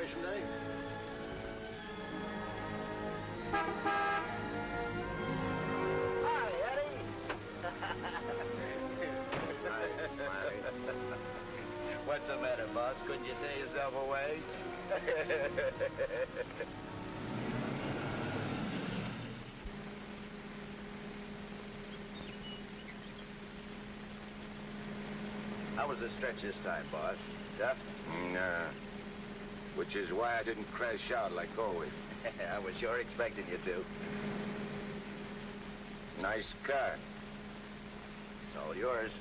graduation day? Hi, Eddie. Hi, Smiley. What's the matter, boss? Couldn't you tear yourself away? How was the stretch this time, boss? Tough? Nah. Which is why I didn't crash out like always. I was sure expecting you to. Nice car. It's all yours.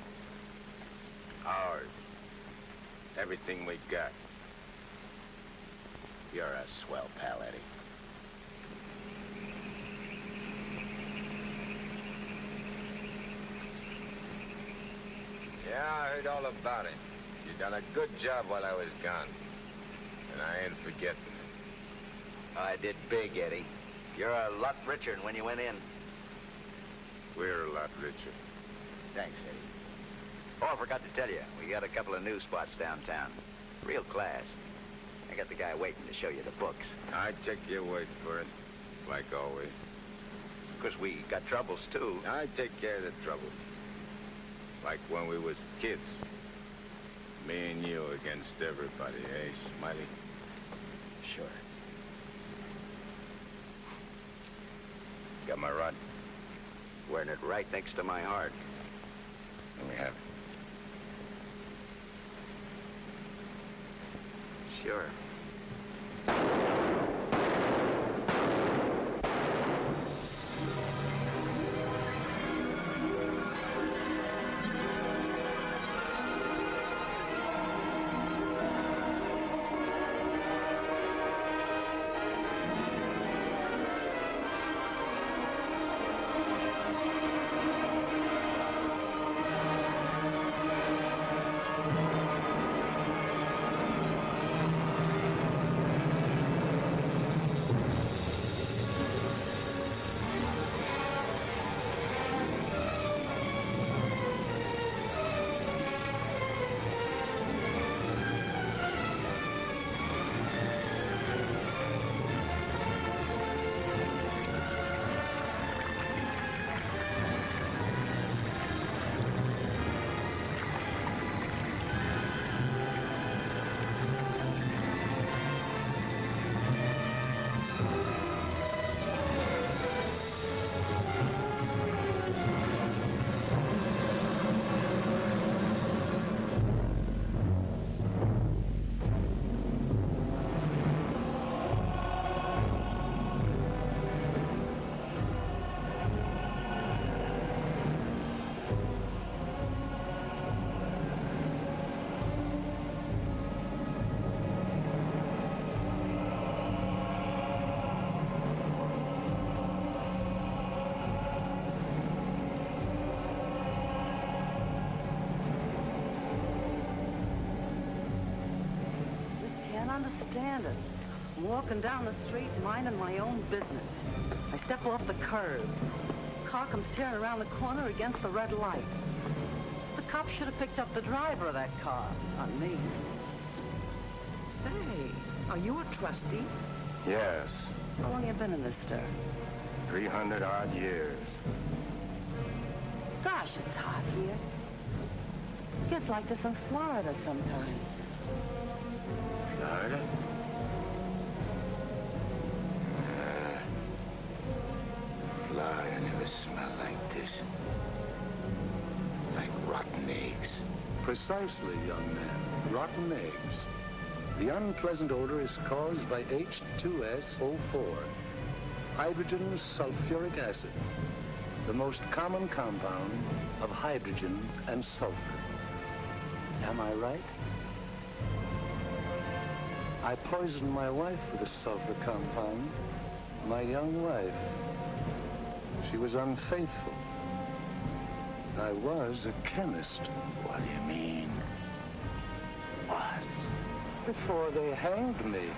Ours. Everything we got. You're a swell pal, Eddie. Yeah, I heard all about it. You done a good job while I was gone. And I ain't forgetting it. I did big, Eddie. You're a lot richer than when you went in. We're a lot richer. Thanks, Eddie. Oh, I forgot to tell you, we got a couple of new spots downtown. Real class. I got the guy waiting to show you the books. I take your word for it, like always. Of course, we got troubles, too. I take care of the trouble. Like when we was kids. Me and you against everybody, eh, Smiley? Sure. Got my rod? Wearing it right next to my heart. Let me have it. Sure. Understand it. I'm walking down the street minding my own business. I step off the curb. Car comes tearing around the corner against the red light. The cop should have picked up the driver of that car, not me. Say, are you a trustee? Yes. How long you been in this stir? 300 odd years. Gosh, it's hot here. It gets like this in Florida sometimes. Florida? Florida never smelled like this. Like rotten eggs. Precisely, young man. Rotten eggs. The unpleasant odor is caused by H2SO4, hydrogen sulfuric acid, the most common compound of hydrogen and sulfur. Am I right? I poisoned my wife with a sulfur compound, my young wife. She was unfaithful. I was a chemist. What do you mean? Was? Before they hanged me.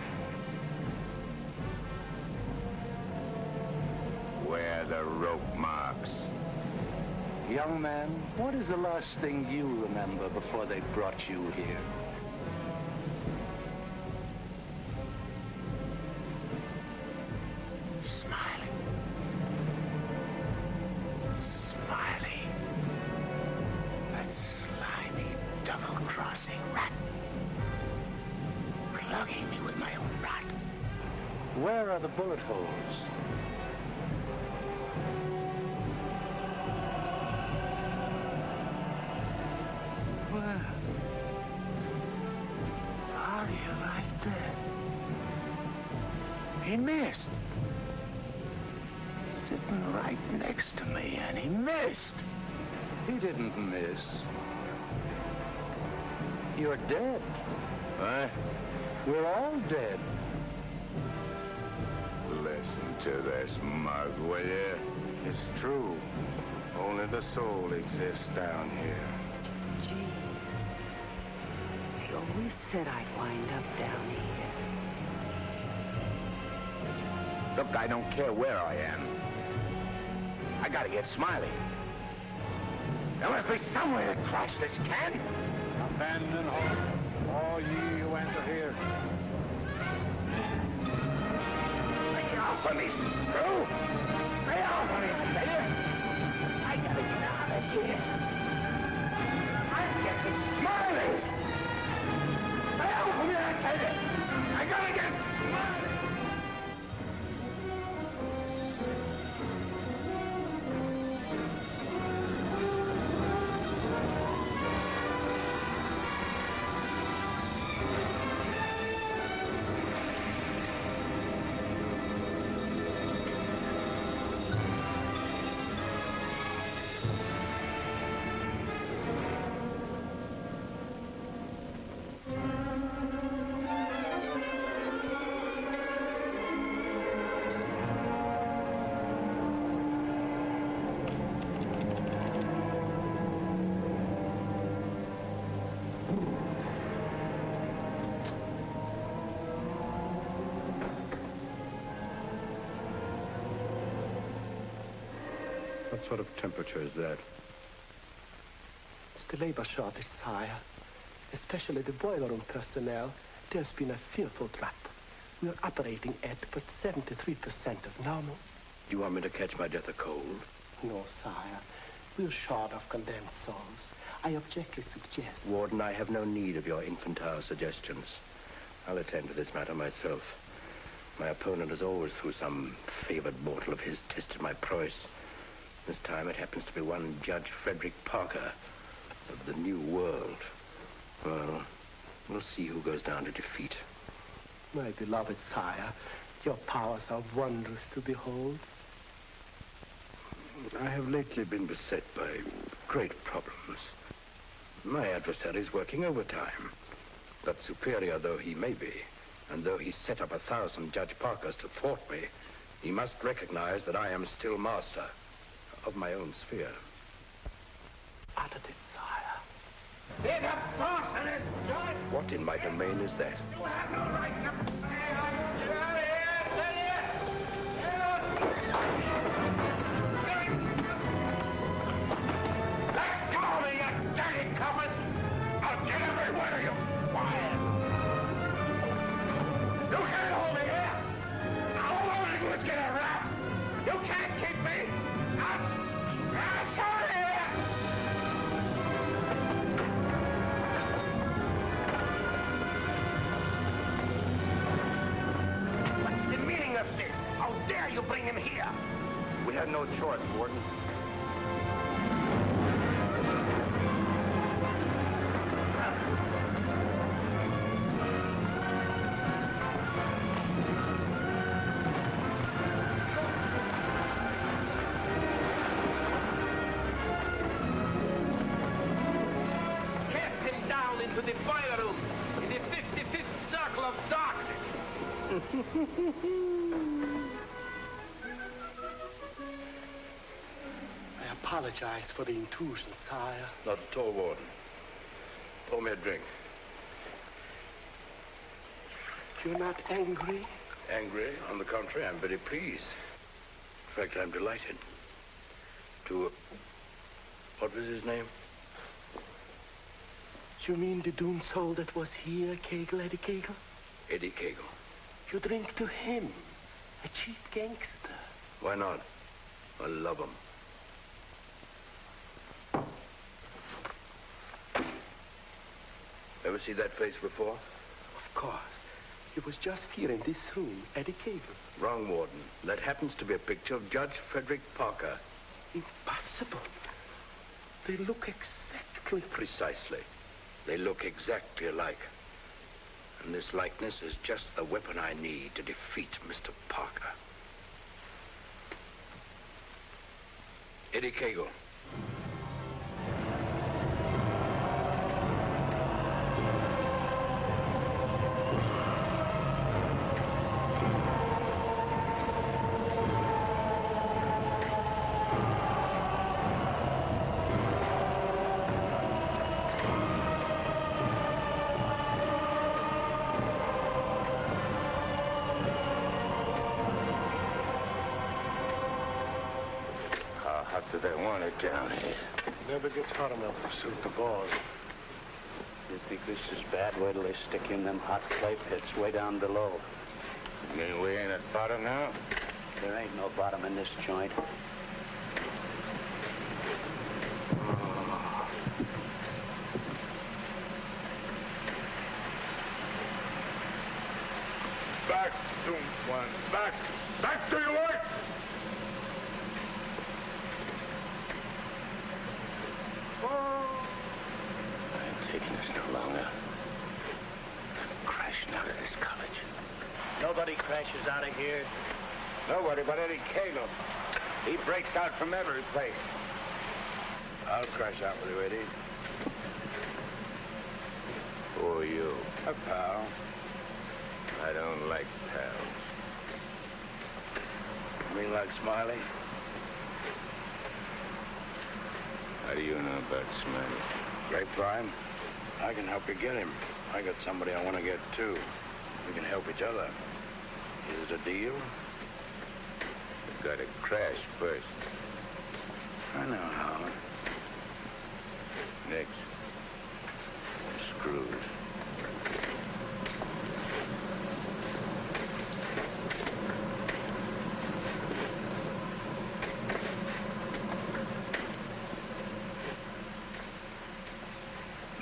Where are the rope marks? Young man, what is the last thing you remember before they brought you here? Where are the bullet holes? Well, how do you like that? He missed. Sitting right next to me, and he missed. He didn't miss. You're dead. What? We're all dead. Listen to this, mug, will you? It's true. Only the soul exists down here. Gee, he always said I'd wind up down here. Look, I don't care where I am. I gotta get Smiley. There must be some way to crash this can. Abandon hope, all ye who enter here. Lay off of me, screw! Lay off of me, I tell you! I gotta get out of here. I'm getting Smiley! Lay off of me, I tell you! I gotta get Smiley! What sort of temperature is that? It's the labor shortage, sire. Especially the boiler room personnel. There's been a fearful drop. We're operating at but 73% of normal. You want me to catch my death of cold? No, sire. We're short of condemned souls. I objectly suggest... Warden, I have no need of your infantile suggestions. I'll attend to this matter myself. My opponent has always, through some favored mortal of his, tested my prowess. This time it happens to be one Judge Frederick Parker of the New World. Well, we'll see who goes down to defeat. My beloved sire, your powers are wondrous to behold. I have lately been beset by great problems. My adversary is working overtime. But superior though he may be, and though he set up 1,000 Judge Parkers to thwart me, he must recognize that I am still master of my own sphere. Uttered it, sire. See the boss in his joint! What in my domain is that? You have no right to... Get out of here, I tell you! Get out! Let go of me, you dirty coppers! I'll get every one of you quiet! You can't hold me here! All I want to do is get a rat! You can't keep me! I'm sorry! What's the meaning of this? How dare you bring him here? We had no choice, Warden. To the boiler room, in the 55th circle of darkness. I apologize for the intrusion, sire. Not at all, Warden. Pour me a drink. You're not angry? Angry? On the contrary, I'm very pleased. In fact, I'm delighted. What was his name? You mean the doomed soul that was here, Kegel, Eddie Kegel? Eddie Kegel. You drink to him, a cheap gangster. Why not? I love him. Ever see that face before? Of course. He was just here in this room, Eddie Cagle. Wrong, Warden. That happens to be a picture of Judge Frederick Parker. Impossible. They look exactly... Precisely. They look exactly alike. And this likeness is just the weapon I need to defeat Mr. Parker. Eddie Cagle. Do they want it down here? Never gets hot enough to suit the boss. You think this is bad? Wait till they stick you in them hot clay pits way down below. You mean we ain't at bottom now? There ain't no bottom in this joint. Back, Doom One. Back! Back to your work! I ain't taking this no longer. I'm crashing out of this college. Nobody crashes out of here. Nobody but Eddie Cagle. He breaks out from every place. I'll crash out with you, Eddie. Who are you? A pal. I don't like pals. You mean like Smiley? How do you know about Smiley? Grapevine. I can help you get him. I got somebody I want to get, too. We can help each other. Is it a deal? You've got to crash first. I know how. Next. I'm screwed.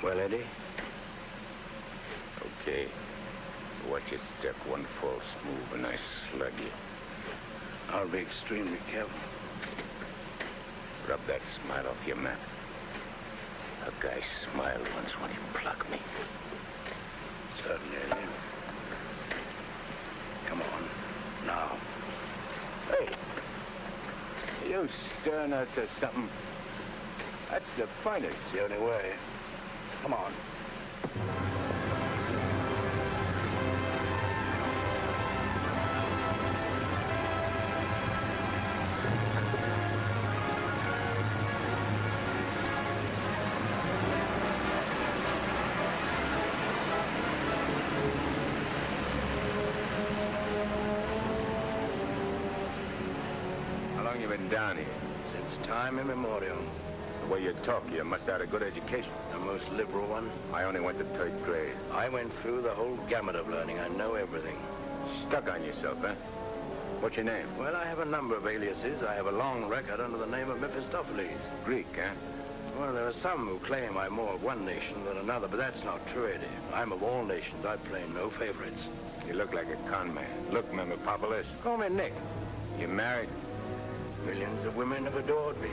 Well, Eddie? Okay. Watch your step. One false move and I slug you. I'll be extremely careful. Rub that smile off your map. A guy smiled once when he plucked me. Certainly, Eddie. Come on. Now. Hey! You stirring us to something? That's the finest. It's the only way. Come on. How long you been down here? Since time immemorial. The way you talk, you must have had a good education. The most liberal one. I only went to 3rd grade. I went through the whole gamut of learning. I know everything. Stuck on yourself, huh? What's your name? Well, I have a number of aliases. I have a long record under the name of Mephistopheles. Greek, huh? Well, there are some who claim I'm more of one nation than another, but that's not true, Eddie. I'm of all nations. I play no favorites. You look like a con man. Look, Mephistopheles. Call me Nick. You married? Millions of women have adored me.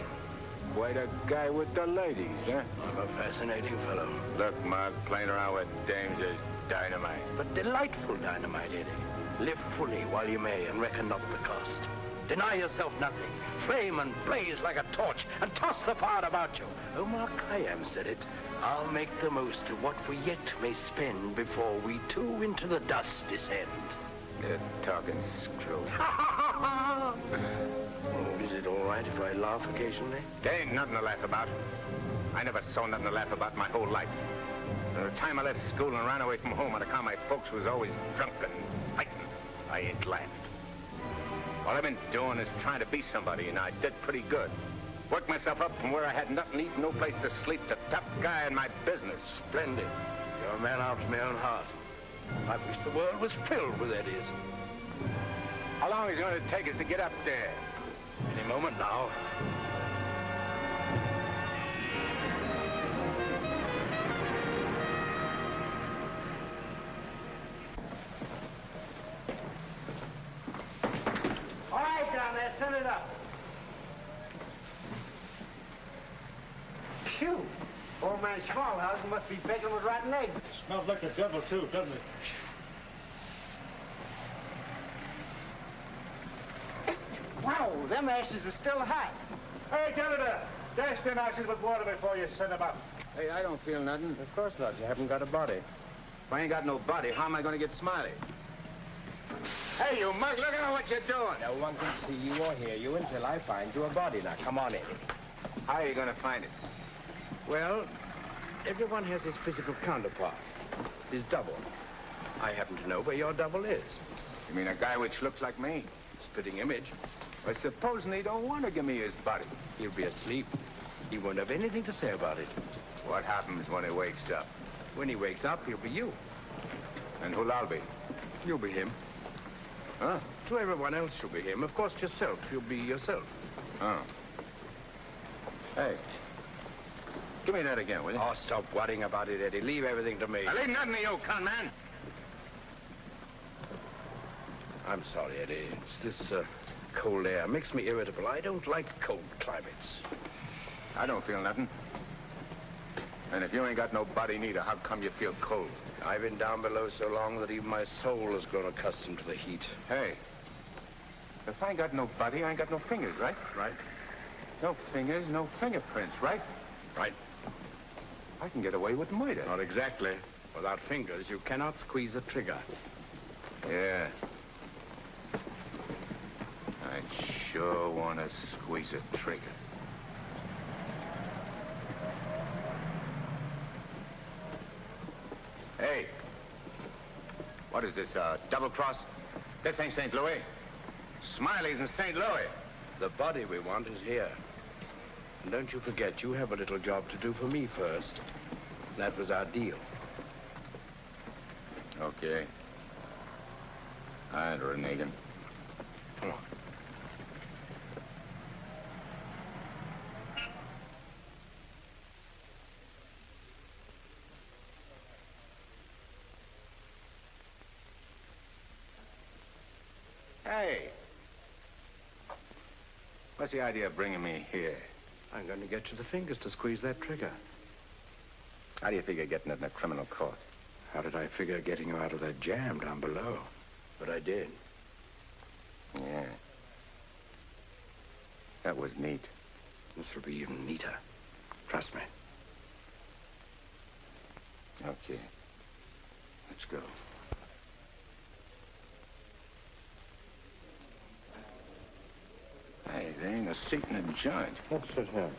Quite a guy with the ladies, huh? I'm a fascinating fellow. Look, Mark, playing around with dames is dynamite. But delightful dynamite, Eddie. Live fully while you may and reckon not the cost. Deny yourself nothing. Flame and blaze like a torch and toss the fire about you. Omar Khayyam said it. I'll make the most of what we yet may spend before we too into the dust descend. You're talking screw. Oh, is it all right if I laugh occasionally? There ain't nothing to laugh about. I never saw nothing to laugh about my whole life. From the time I left school and ran away from home on account my folks was always drunk and fighting, I ain't laughed. All I've been doing is trying to be somebody, and I did pretty good. Worked myself up from where I had nothing to eat, no place to sleep, to top guy in my business. Splendid. You're a man after my own heart. I wish the world was filled with Eddies. How long is it going to take us to get up there? Any moment now. send it up. Phew. Old man Schmalhausen must be baking with rotten eggs. Smells like the devil, too, doesn't it? Wow, them ashes are still hot. Hey, janitor, dash them ashes with water before you send them up. Hey, I don't feel nothing. Of course not. You haven't got a body. If I ain't got no body, how am I going to get Smiley? Hey, you mug, look at what you're doing. No one can see you or hear you until I find you a body. Now, come on, Eddie. How are you going to find it? Well, everyone has his physical counterpart, his double. I happen to know where your double is. You mean a guy which looks like me? Spitting image. Well, supposing he don't want to give me his body. He'll be asleep. He won't have anything to say about it. What happens when he wakes up? When he wakes up, he'll be you. And who'll I be? You'll be him. Huh? To everyone else, you'll be him. Of course, yourself. You'll be yourself. Oh. Hey. Give me that again, will you? Oh, stop worrying about it, Eddie. Leave everything to me. I leave nothing to you, con man. I'm sorry, Eddie. It's this cold air. Makes me irritable. I don't like cold climates. I don't feel nothing. And if you ain't got no body neither, how come you feel cold? I've been down below so long that even my soul has grown accustomed to the heat. Hey, if I ain't got no body, I ain't got no fingers, right? Right. No fingers, no fingerprints, right? Right. I can get away with murder. Not exactly. Without fingers, you cannot squeeze a trigger. Yeah. I sure want to squeeze a trigger. Hey. What is this, double cross? This ain't St. Louis. Smiley's in St. Louis. The body we want is here. And don't you forget, you have a little job to do for me first. That was our deal. Okay. All right, Renegan. Come on. Hey. What's the idea of bringing me here? I'm going to get you the fingers to squeeze that trigger. How do you figure getting it in a criminal court? How did I figure getting you out of that jam down below? But I did. Yeah. That was neat. This will be even neater. Trust me. Okay. Let's go. Hey, there ain't a seat in the joint. Let's sit here.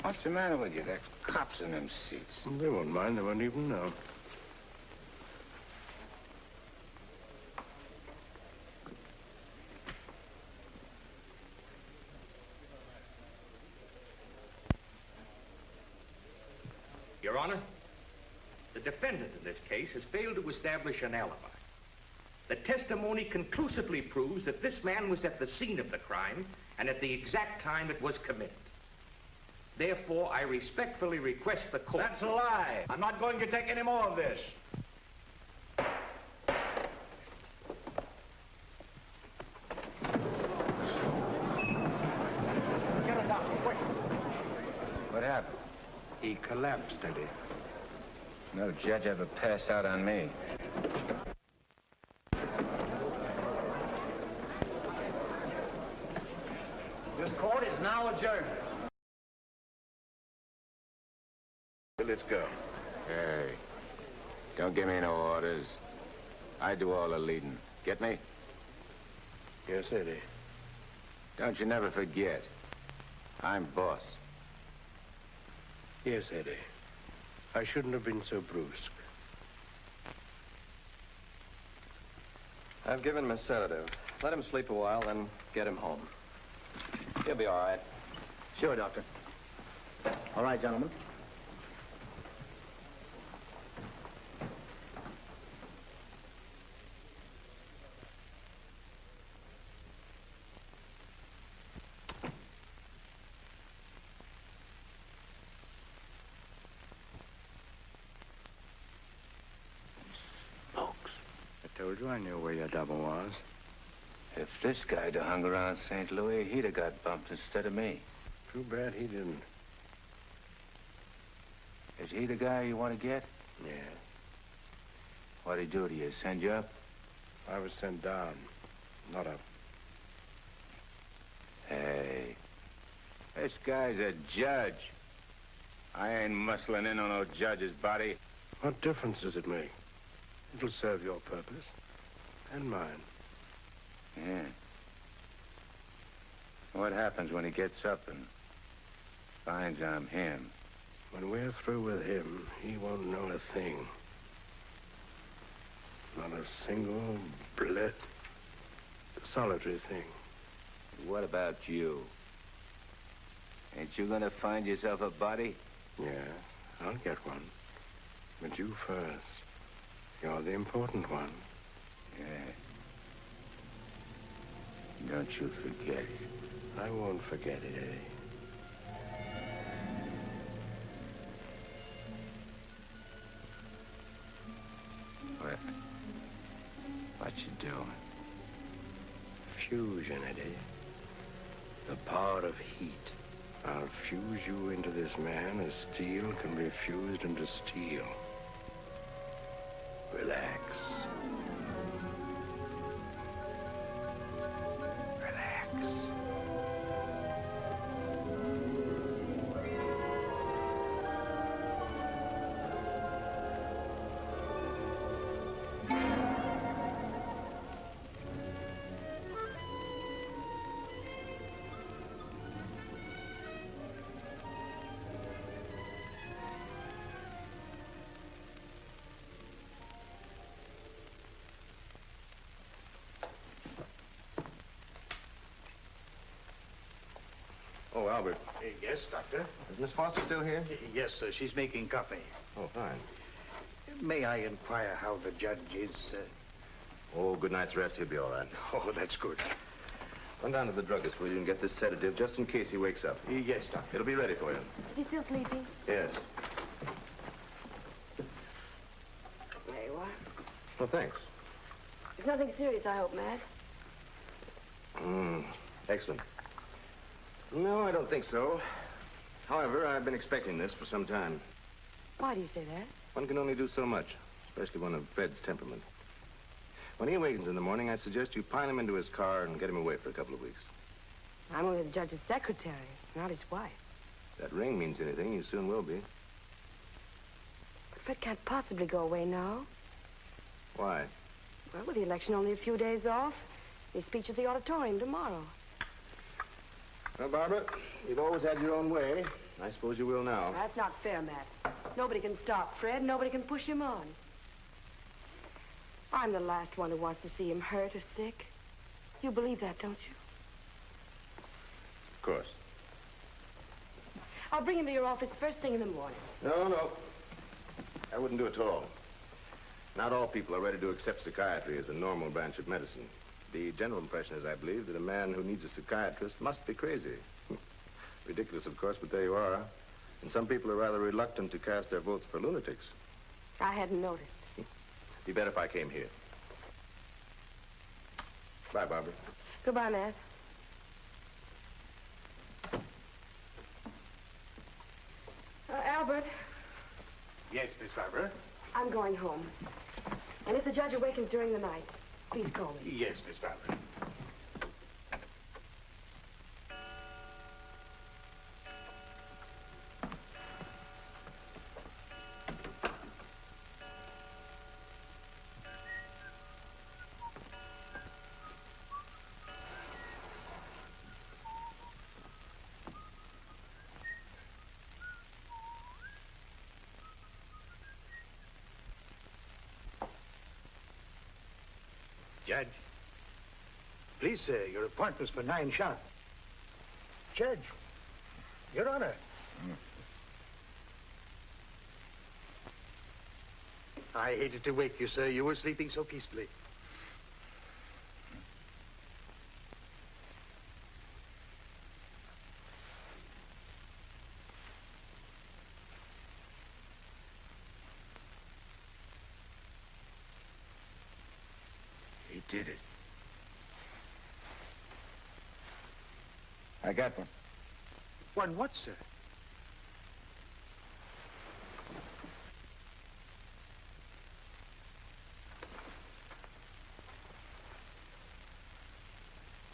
What's the matter with you? There's cops in them seats. They won't mind. They won't even know. Your Honor, the defendant in this case has failed to establish an alibi. The testimony conclusively proves that this man was at the scene of the crime and at the exact time it was committed. Therefore, I respectfully request the court... That's a lie. I'm not going to take any more of this. Get a doctor, quick. What happened? He collapsed, Eddie. No judge ever passed out on me. This court is now adjourned. Let's go. Hey, don't give me no orders. I do all the leading. Get me? Yes, Eddie. Don't you never forget. I'm boss. Yes, Eddie. I shouldn't have been so brusque. I've given him a sedative. Let him sleep a while, then get him home. He'll be all right. Sure, Doctor. All right, gentlemen. I told you I knew where your double was. If this guy'd have hung around St. Louis, he'd have got bumped instead of me. Too bad he didn't. Is he the guy you want to get? Yeah. What'd he do to you? Send you up? I was sent down, not up. Hey, this guy's a judge. I ain't muscling in on no judge's body. What difference does it make? It'll serve your purpose. And mine. Yeah. What happens when he gets up and finds I'm him? When we're through with him, he won't know a thing. Not a single blit, solitary thing. What about you? Ain't you gonna find yourself a body? Yeah, I'll get one. But you first. You're the important one. Yeah. Don't you forget it. I won't forget it, Eddie. What you doing? Fusion, Eddie. The power of heat. I'll fuse you into this man as steel can be fused into steel. Relax. Relax. Oh, Albert. Yes, Doctor? Is Miss Foster still here? Yes, sir. She's making coffee. Oh, fine. May I inquire how the judge is? Oh, good night's rest. He'll be all right. Oh, that's good. Run down to the druggist, will you, and get this sedative just in case he wakes up. Yes, Doctor. It'll be ready for you. Is he still sleeping? Yes. There you are. Well, thanks. It's nothing serious, I hope, Matt. Excellent. No, I don't think so. However, I've been expecting this for some time. Why do you say that? One can only do so much, especially one of Fred's temperament. When he awakens in the morning, I suggest you pile him into his car and get him away for a couple of weeks. I'm only the judge's secretary, not his wife. If that ring means anything, you soon will be. But Fred can't possibly go away now. Why? Well, with the election only a few days off, his speech at the auditorium tomorrow. Well, Barbara, you've always had your own way. I suppose you will now. That's not fair, Matt. Nobody can stop Fred. Nobody can push him on. I'm the last one who wants to see him hurt or sick. You believe that, don't you? Of course. I'll bring him to your office first thing in the morning. No. I wouldn't do it at all. Not all people are ready to accept psychiatry as a normal branch of medicine. The general impression is, I believe, that a man who needs a psychiatrist must be crazy. Ridiculous, of course, but there you are. And some people are rather reluctant to cast their votes for lunatics. I hadn't noticed. Be better if I came here. Bye, Barbara. Goodbye, Matt. Albert. Yes, Miss Barbara? I'm going home. And if the judge awakens during the night, please call me. Yes, Miss Barbara. Judge. Please, sir, your appointment's for 9 sharp. Judge. Your Honor. I hated to wake you, sir. You were sleeping so peacefully. He did it. I got one. One what, sir?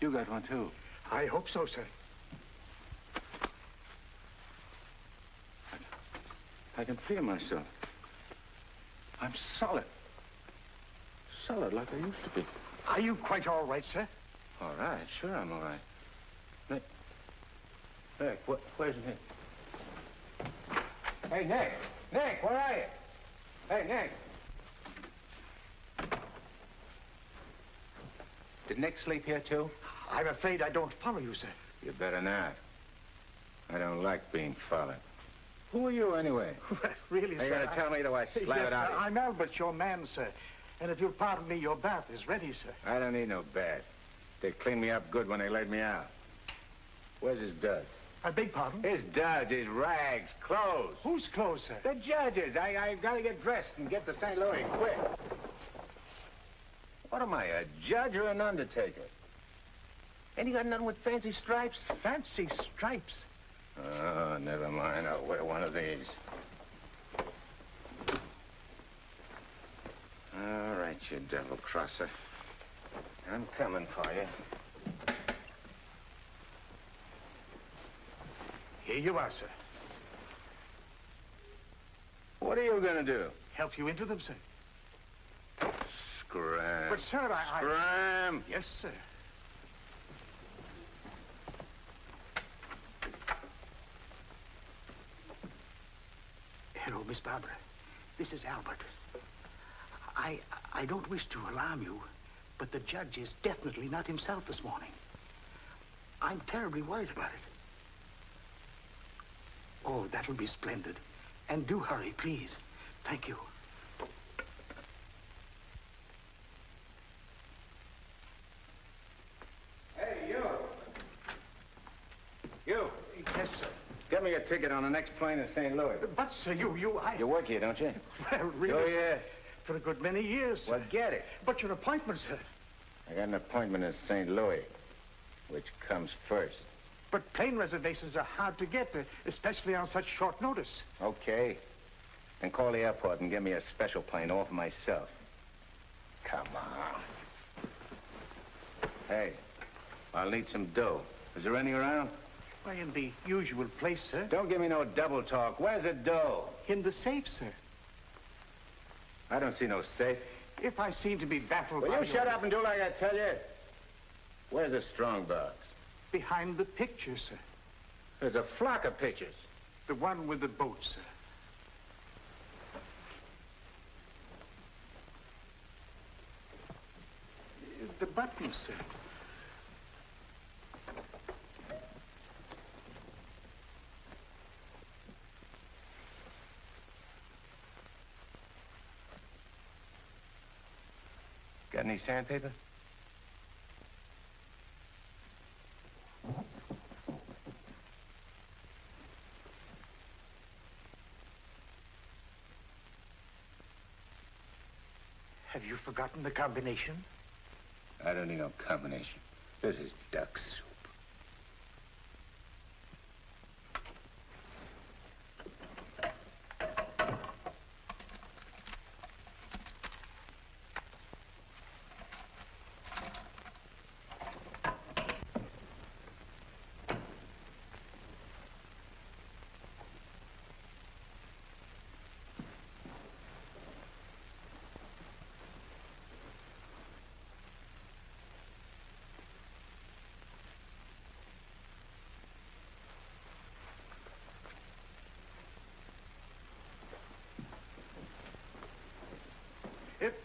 You got one, too. I hope so, sir. I can feel myself. I'm solid. Solid like I used to be. Are you quite all right, sir? All right, sure I'm all right. Nick, where's Nick? Hey, Nick! Nick, where are you? Hey, Nick! Did Nick sleep here, too? I'm afraid I don't follow you, sir. You better not. I don't like being followed. Who are you, anyway? Really, You sir? gotta tell me, do I slap yes, it out sir, of you? I'm Albert, your man, sir. And if you'll pardon me, your bath is ready, sir. I don't need no bath. They cleaned me up good when they laid me out. Where's his duds? I beg pardon? His duds, his rags, clothes. Whose clothes, sir? The judge's. I gotta get dressed and get to St. Louis, quick. What am I, a judge or an undertaker? Ain't you got nothing with fancy stripes? Fancy stripes? Oh, never mind. I'll wear one of these. All right, you devil crosser. I'm coming for you. Here you are, sir. What are you gonna do? Help you into them, sir. Scram. But, sir, I... Scram! Yes, sir. Hello, Miss Barbara. This is Albert. I don't wish to alarm you, but the judge is definitely not himself this morning. I'm terribly worried about it. Oh, that'll be splendid. And do hurry, please. Thank you. Hey, you! You! Yes, sir. Get me a ticket on the next plane to St. Louis. But, sir, I... You work here, don't you? Well, really, Oh, yeah. for a good many years, sir. Well, get it. But your appointment, sir. I got an appointment in St. Louis. Which comes first? But plane reservations are hard to get, especially on such short notice. Okay. Then call the airport and get me a special plane all for myself. Come on. Hey, I'll need some dough. Is there any around? Why, in the usual place, sir. Don't give me no double talk. Where's the dough? In the safe, sir. I don't see no safe. If I seem to be baffled Will by you shut up and do like I tell you? Where's the strong box? Behind the picture, sir. There's a flock of pictures. The one with the boat, sir. The button, sir. Got any sandpaper? Have you forgotten the combination? I don't need no combination. This is duck soup.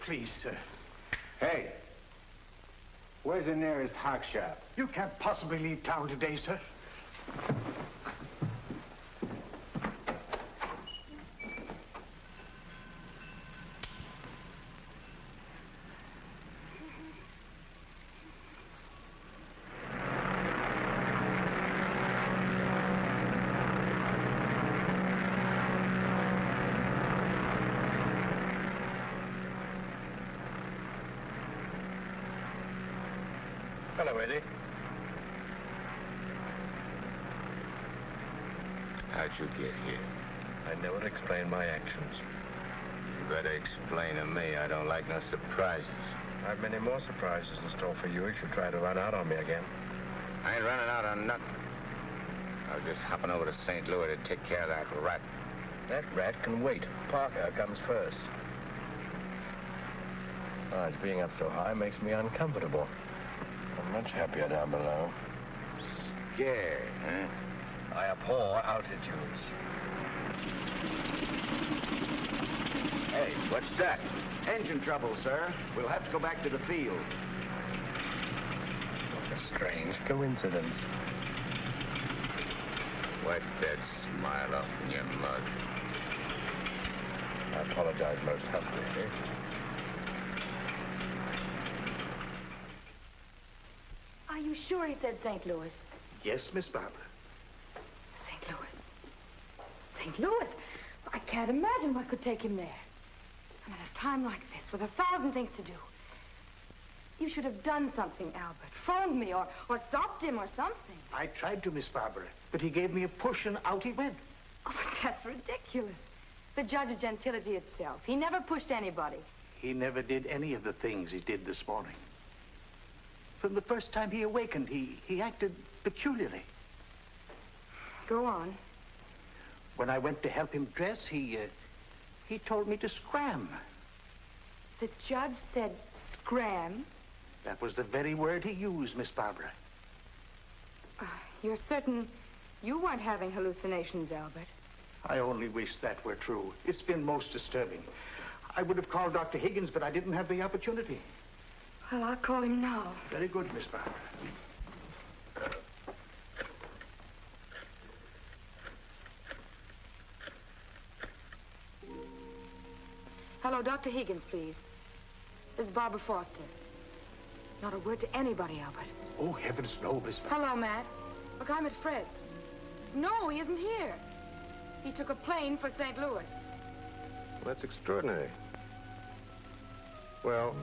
Please, sir. Hey, where's the nearest hock shop? You can't possibly leave town today, sir. Hello, Eddie. How'd you get here? I never explain my actions. You better explain to me. I don't like no surprises. I've many more surprises in store for you if you try to run out on me again. I ain't running out on nothing. I was just hopping over to St. Louis to take care of that rat. That rat can wait. Parker comes first. Besides, being up so high makes me uncomfortable. I'm much happier down below. Scared, huh? I abhor altitudes. Hey, what's that? Engine trouble, sir. We'll have to go back to the field. What a strange coincidence. Wipe that smile off in your mug. I apologize most humbly. Are you sure he said St. Louis? Yes, Miss Barbara. St. Louis. St. Louis? I can't imagine what could take him there. And at a time like this, with 1,000 things to do. You should have done something, Albert. Phoned me or stopped him or something. I tried to, Miss Barbara, but he gave me a push and out he went. Oh, but that's ridiculous. The judge is gentility itself. He never pushed anybody. He never did any of the things he did this morning. From the first time he awakened, he acted peculiarly. Go on. When I went to help him dress, he told me to scram. The judge said scram? That was the very word he used, Miss Barbara. You're certain you weren't having hallucinations, Albert? I only wish that were true. It's been most disturbing. I would have called Dr. Higgins, but I didn't have the opportunity. Well, I'll call him now. Very good, Miss Barbara. Hello, Dr. Higgins, please. This is Barbara Foster. Not a word to anybody, Albert. Oh, heavens, no, Miss Barbara. Hello, Matt. Look, I'm at Fred's. No, he isn't here. He took a plane for St. Louis. Well, that's extraordinary. Well,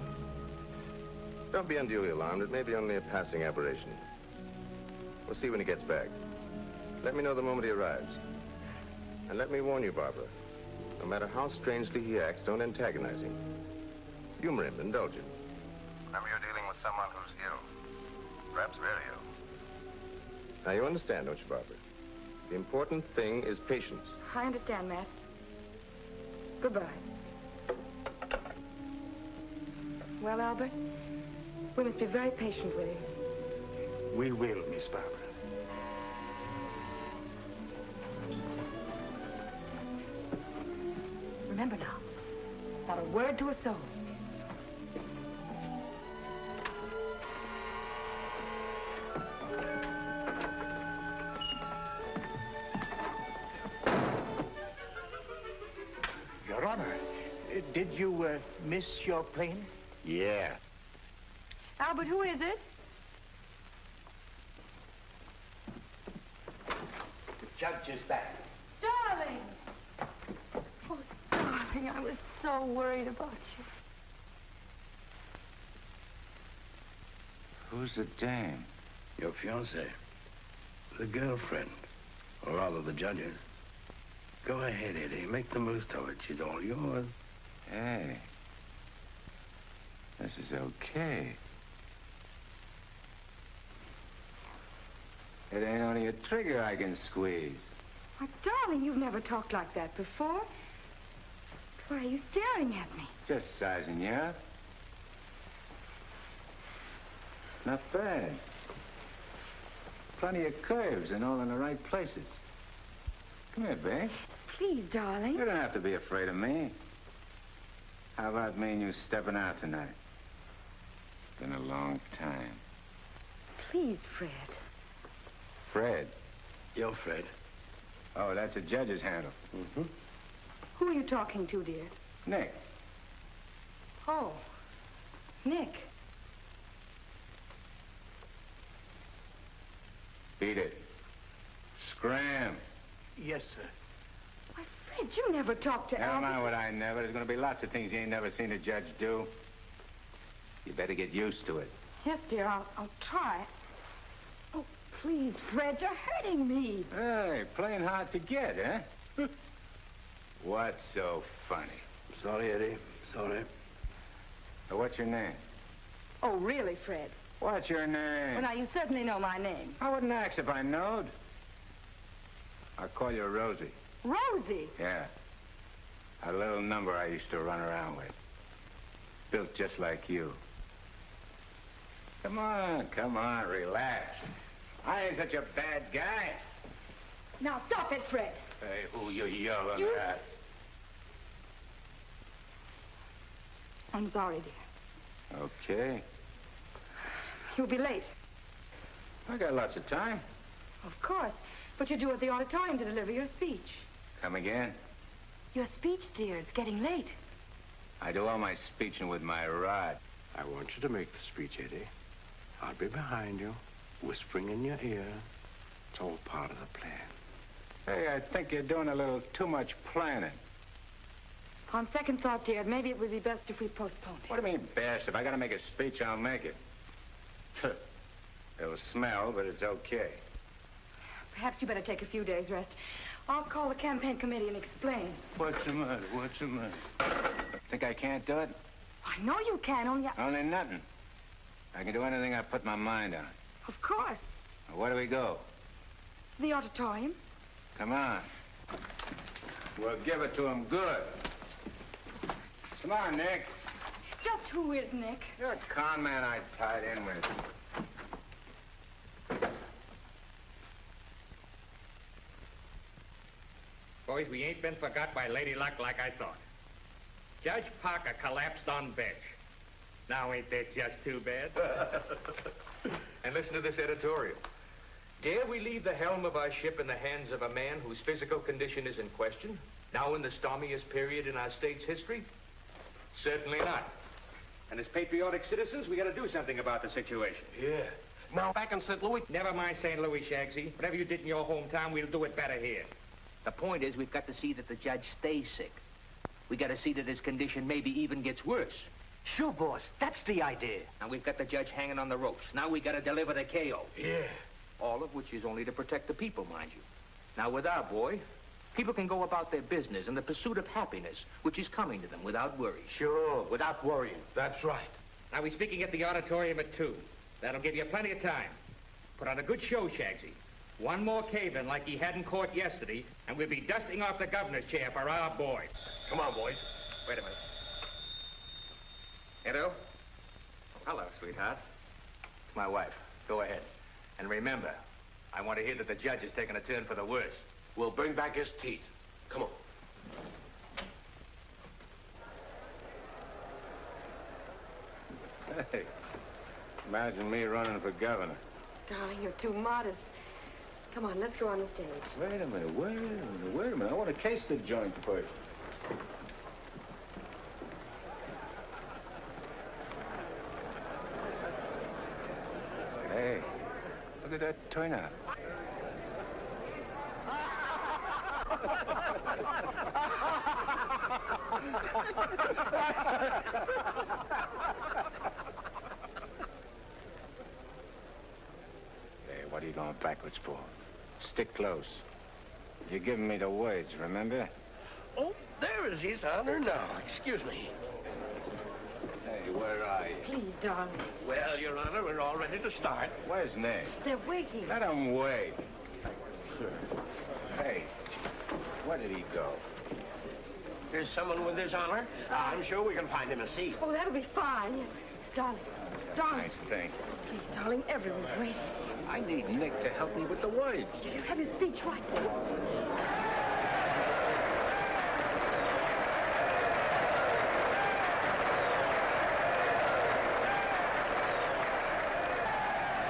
don't be unduly alarmed. It may be only a passing aberration. We'll see when he gets back. Let me know the moment he arrives. And let me warn you, Barbara, no matter how strangely he acts, don't antagonize him. Humor him, indulge him. Remember, you're dealing with someone who's ill. Perhaps very ill. Now, you understand, don't you, Barbara? The important thing is patience. I understand, Matt. Goodbye. Well, Albert, we must be very patient with him. We will, Miss Barbara. Remember now, not a word to a soul. Your Honor, did you miss your plane? Yeah. Albert, who is it? The judge is back. Darling! Oh, darling, I was so worried about you. Who's the dame? Your fiancée. The girlfriend. Or rather, the judge's. Go ahead, Eddie. Make the most of it. She's all yours. Hey. This is okay. It ain't only a trigger I can squeeze. Why, darling, you've never talked like that before. Why are you staring at me? Just sizing you up. Not bad. Plenty of curves and all in the right places. Come here, babe. Please, darling. You don't have to be afraid of me. How about me and you stepping out tonight? It's been a long time. Please, Fred. Fred? You're Fred. Oh, that's a judge's handle. Mm-hmm. Who are you talking to, dear? Nick. Oh, Nick. Beat it. Scram. Yes, sir. Why, Fred, you never talked to Never Albert. mind what I never. There's going to be lots of things you ain't never seen a judge do. You better get used to it. Yes, dear, I'll try. Oh, Please, Fred, you're hurting me. Hey, playing hard to get, huh? What's so funny? Sorry, Eddie. Sorry. What's your name? Oh, really, Fred? What's your name? Well, now, you certainly know my name. I wouldn't ask if I knowed. I'll call you Rosie. Rosie? Yeah. A little number I used to run around with. Built just like you. Come on, relax. I ain't such a bad guy. Now, stop it, Fred. Hey, who you yelling at? I'm sorry, dear. Okay. You'll be late. I got lots of time. Of course. But you're due at the auditorium to deliver your speech. Come again? Your speech, dear. It's getting late. I do all my speeching with my rod. I want you to make the speech, Eddie. I'll be behind you, whispering in your ear. It's all part of the plan. Hey, I think you're doing a little too much planning. On second thought, dear, maybe it would be best if we postponed it. What do you mean, best? If I gotta make a speech, I'll make it. It'll smell, but it's okay. Perhaps you better take a few days' rest. I'll call the campaign committee and explain. What's the matter? What's the matter? Think I can't do it? I know you can, Only nothing. I can do anything I put my mind on. Of course. Well, where do we go? The auditorium. Come on. We'll give it to him good. Come on, Nick. Just who is Nick? You're a con man I tied in with. Boys, we ain't been forgot by Lady Luck like I thought. Judge Parker collapsed on bench. Now ain't that just too bad? And listen to this editorial. Dare we leave the helm of our ship in the hands of a man whose physical condition is in question, now in the stormiest period in our state's history? Certainly not. And as patriotic citizens, we gotta do something about the situation. Yeah. Now, back in St. Louis... Never mind St. Louis, Shagsy. Whatever you did in your hometown, we'll do it better here. The point is, we've got to see that the judge stays sick. We got to see that his condition maybe even gets worse. Sure, boss. That's the idea. And we've got the judge hanging on the ropes. Now we got to deliver the KO. Yeah. All of which is only to protect the people, mind you. Now, with our boy, people can go about their business in the pursuit of happiness, which is coming to them without worry. Sure, without worrying. That's right. Now, we're speaking at the auditorium at 2. That'll give you plenty of time. Put on a good show, Shagsy. One more cave-in like he had in court yesterday, and we'll be dusting off the governor's chair for our boy. Come on, boys. Wait a minute. Edo? Hello, sweetheart. It's my wife. Go ahead. And remember, I want to hear that the judge is taking a turn for the worse. We'll bring back his teeth. Come on. Hey, imagine me running for governor. Darling, you're too modest. Come on, let's go on the stage. Wait a minute. I want to case the joint first. Hey, look at that turnout. Hey, what are you going backwards for? Stick close. You're giving me the words, remember? Oh, there is his honor now. Excuse me. Hey, where are you? Please, darling. Well, Your Honor, we're all ready to start. Where's Nick? They're waiting. Let him wait. Hey, where did he go? There's someone with his honor. I'm sure we can find him a seat. Oh, that'll be fine. Yes. Darling. Darling. Nice thing. Please, darling, everyone's waiting. I need Nick to help me with the words. Did you have your speech right?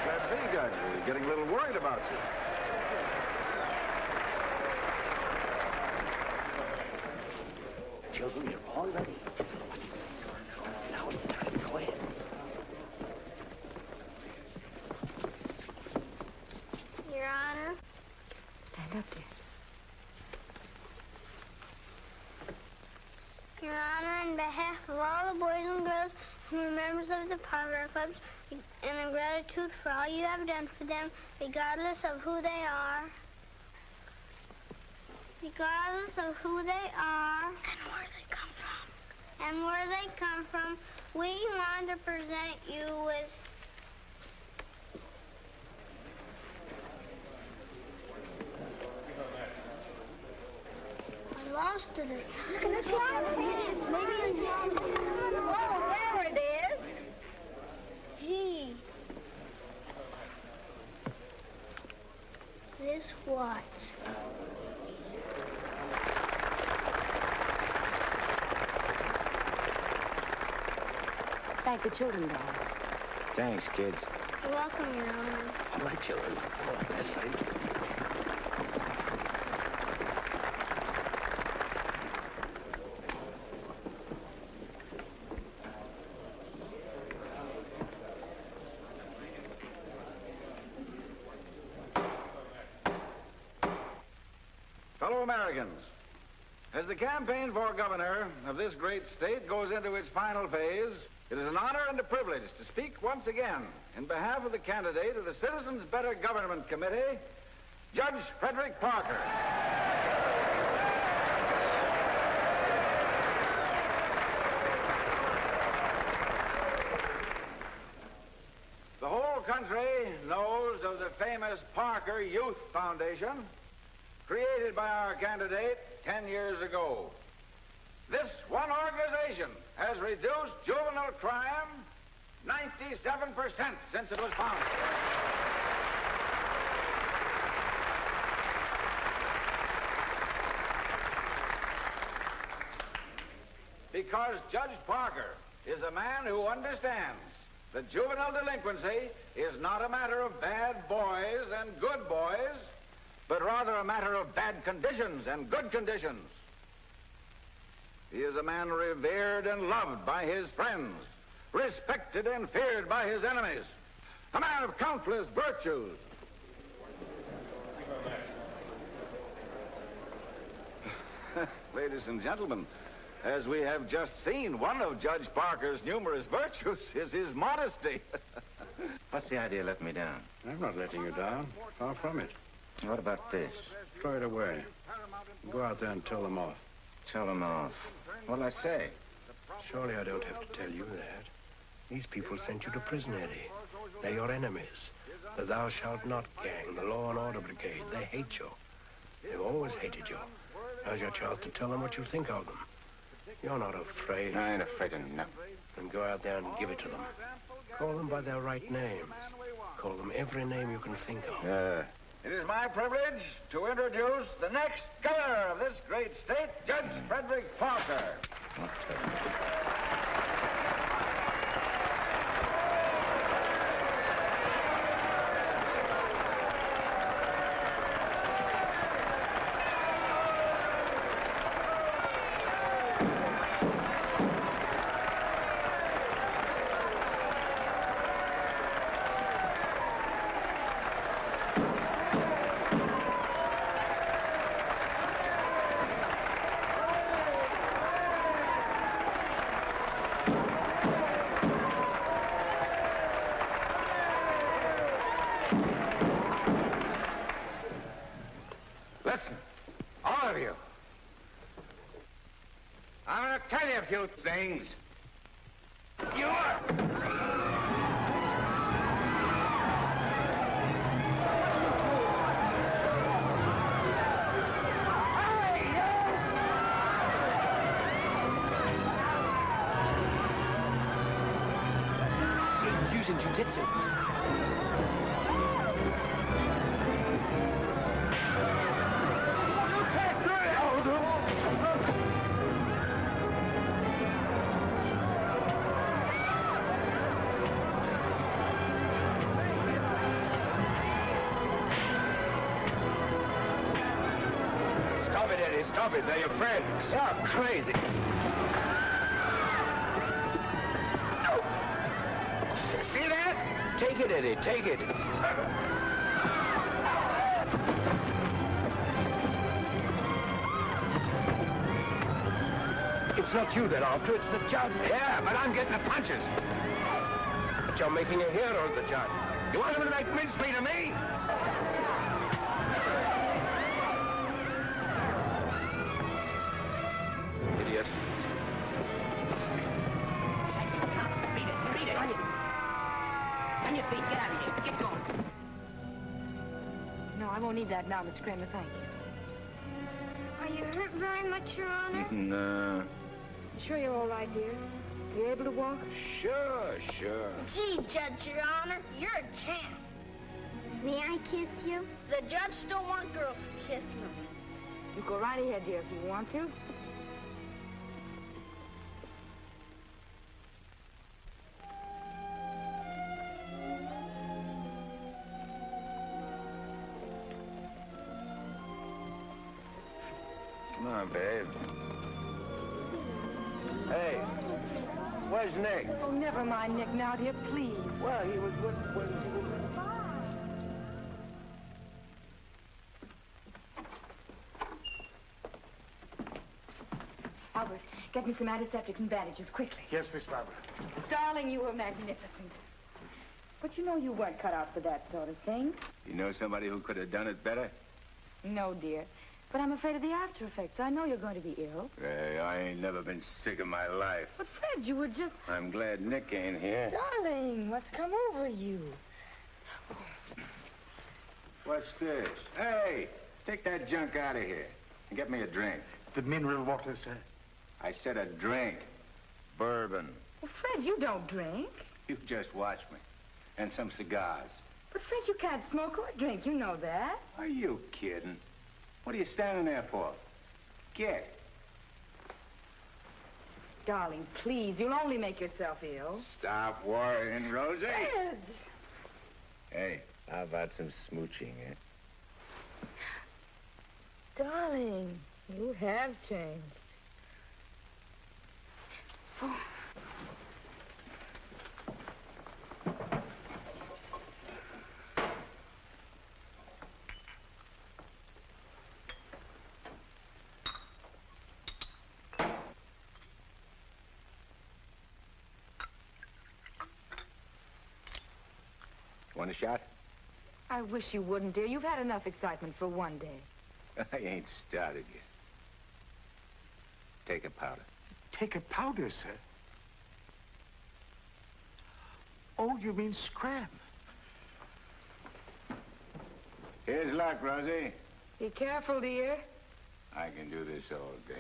Glad to see you guys. We're getting a little worried about you. Children, you're all ready. Now it's time. Go ahead. Your Honor. Stand up, dear. Your Honor, on behalf of all the boys and girls who are members of the Parlor Clubs and in gratitude for all you have done for them, regardless of who they are. Regardless of who they are. And where they come from. And where they come from, we want to present you with... I lost it. Look at this one. Maybe it's wrong. Oh, there it is. Gee. This watch. Thank the children, Dad. Thanks, kids. You're welcome, Your Honor. All right, children. All right, that's right. Fellow Americans, as the campaign for governor of this great state goes into its final phase, it is an honor and a privilege to speak once again in behalf of the candidate of the Citizens Better Government Committee, Judge Frederick Parker. The whole country knows of the famous Parker Youth Foundation, created by our candidate 10 years ago. This one organization has reduced juvenile crime 97% since it was founded. Because Judge Parker is a man who understands that juvenile delinquency is not a matter of bad boys and good boys, but rather a matter of bad conditions and good conditions. He is a man revered and loved by his friends, respected and feared by his enemies, a man of countless virtues. Ladies and gentlemen, as we have just seen, one of Judge Parker's numerous virtues is his modesty. What's the idea of letting me down? I'm not letting you down. Far from it. What about this? Throw it away. Go out there and tell them off. Tell them off. What'll I say? Surely I don't have to tell you that. These people sent you to prison, Eddie. They're your enemies. The Thou Shalt Not gang, the Law and Order Brigade. They hate you. They've always hated you. Now's your chance to tell them what you think of them. You're not afraid. I ain't afraid of nothing. Then go out there and give it to them. Call them by their right names. Call them every name you can think of. It is my privilege to introduce the next governor of this great state, Judge Frederick Parker. Listen, all of you. I'm going to tell you a few things. You are... He's using jiu-jitsu. Stop it, Eddie. Stop it. They're your friends. You're crazy. See that? Take it, Eddie. Take it. It's not you they're after. It's the judge. Yeah, but I'm getting the punches. But you're making a hero of the judge. You want him to make mincemeat of me? Idiot. Beat it. On your feet, get out of here. Get going. No, I won't need that now, Mr. Kramer, thank you. Are you hurt very much, Your Honor? No. Sure you're all right, dear? You able to walk? Sure. Gee, Judge, Your Honor, you're a champ. May I kiss you? The judge don't want girls to kiss him. You go right ahead, dear, if you want to. Come on, babe. Hey, where's Nick? Oh, never mind Nick now, dear, please. Well, he was with... Albert, get me some antiseptic and bandages, quickly. Yes, Miss Barbara. Darling, you were magnificent. But you know you weren't cut out for that sort of thing. You know somebody who could have done it better? No, dear. But I'm afraid of the after effects. I know you're going to be ill. Hey, I ain't never been sick in my life. But, Fred, you were just... I'm glad Nick ain't here. Darling, what's come over you? What's this? Hey, take that junk out of here and get me a drink. The mineral water, sir. I said a drink. Bourbon. Well, Fred, you don't drink. You just watch me. And some cigars. But, Fred, you can't smoke or drink. You know that. Are you kidding? What are you standing there for? Get. Darling, please, you'll only make yourself ill. Stop worrying, Rosie. Fred! Hey, how about some smooching, eh? Darling, you have changed. Oh. Want a shot? I wish you wouldn't, dear. You've had enough excitement for one day. I ain't started yet. Take a powder. Take a powder, sir? Oh, you mean scrap? Here's luck, Rosie. Be careful, dear. I can do this all day.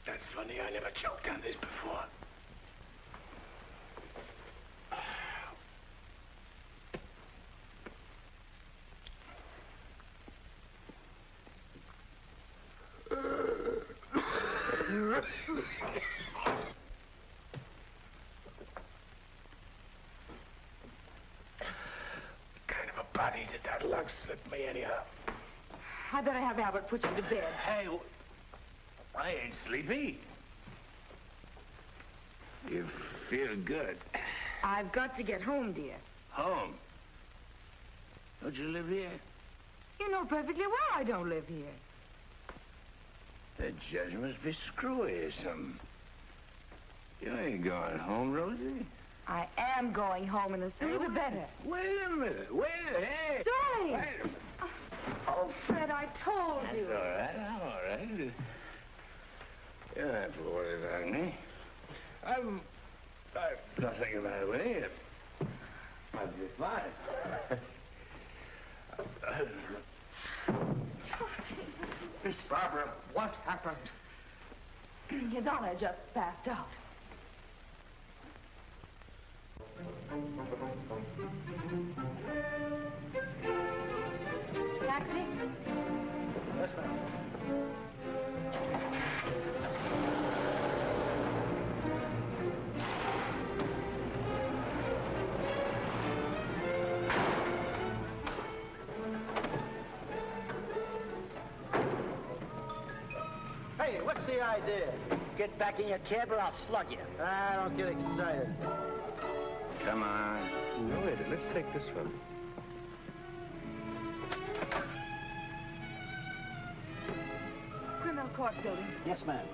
That's funny. I never choked on this before. What kind of a body did that lug slip me anyhow? I better have Albert put you to bed. Hey, I ain't sleepy. You feel good. I've got to get home, dear. Home? Don't you live here? You know perfectly well I don't live here. The judge must be screwy or something. You ain't going home, Rosie. I am going home, and the sooner the better. Wait a minute. Hey. Darling! Wait a minute. Oh, Fred, I told you. That's all right. I'm all right. You don't have to worry about me. I've nothing the matter with me. I'll be fine. Miss Barbara, what happened? His Honor just passed out. Taxi? Yes, ma'am. Hey, what's the idea? Get back in your cab or I'll slug you. Ah, don't get excited. Come on. No, Eddie, let's take this one. Criminal court building. Yes, ma'am.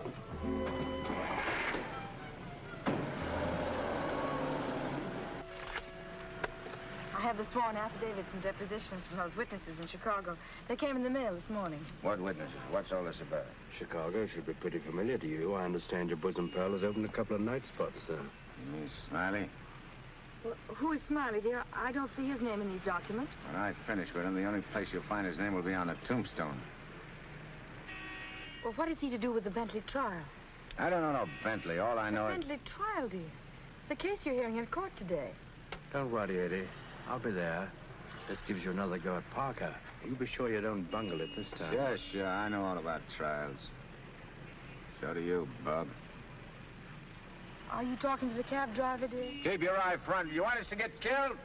I have the sworn affidavits and depositions from those witnesses in Chicago. They came in the mail this morning. What witnesses? What's all this about? Chicago should be pretty familiar to you. I understand your bosom pal has opened a couple of night spots there. Miss Smiley? Well, who is Smiley, dear? I don't see his name in these documents. When I finish with him, the only place you'll find his name will be on a tombstone. Well, what is he to do with the Bentley trial? I don't know no Bentley. All I know is... Bentley trial, dear. The case you're hearing in court today. Don't worry, Eddie. I'll be there. This gives you another go at Parker. You be sure you don't bungle it this time. Sure. I know all about trials. So do you, Bub. Are you talking to the cab driver, dear? Keep your eye front. You want us to get killed?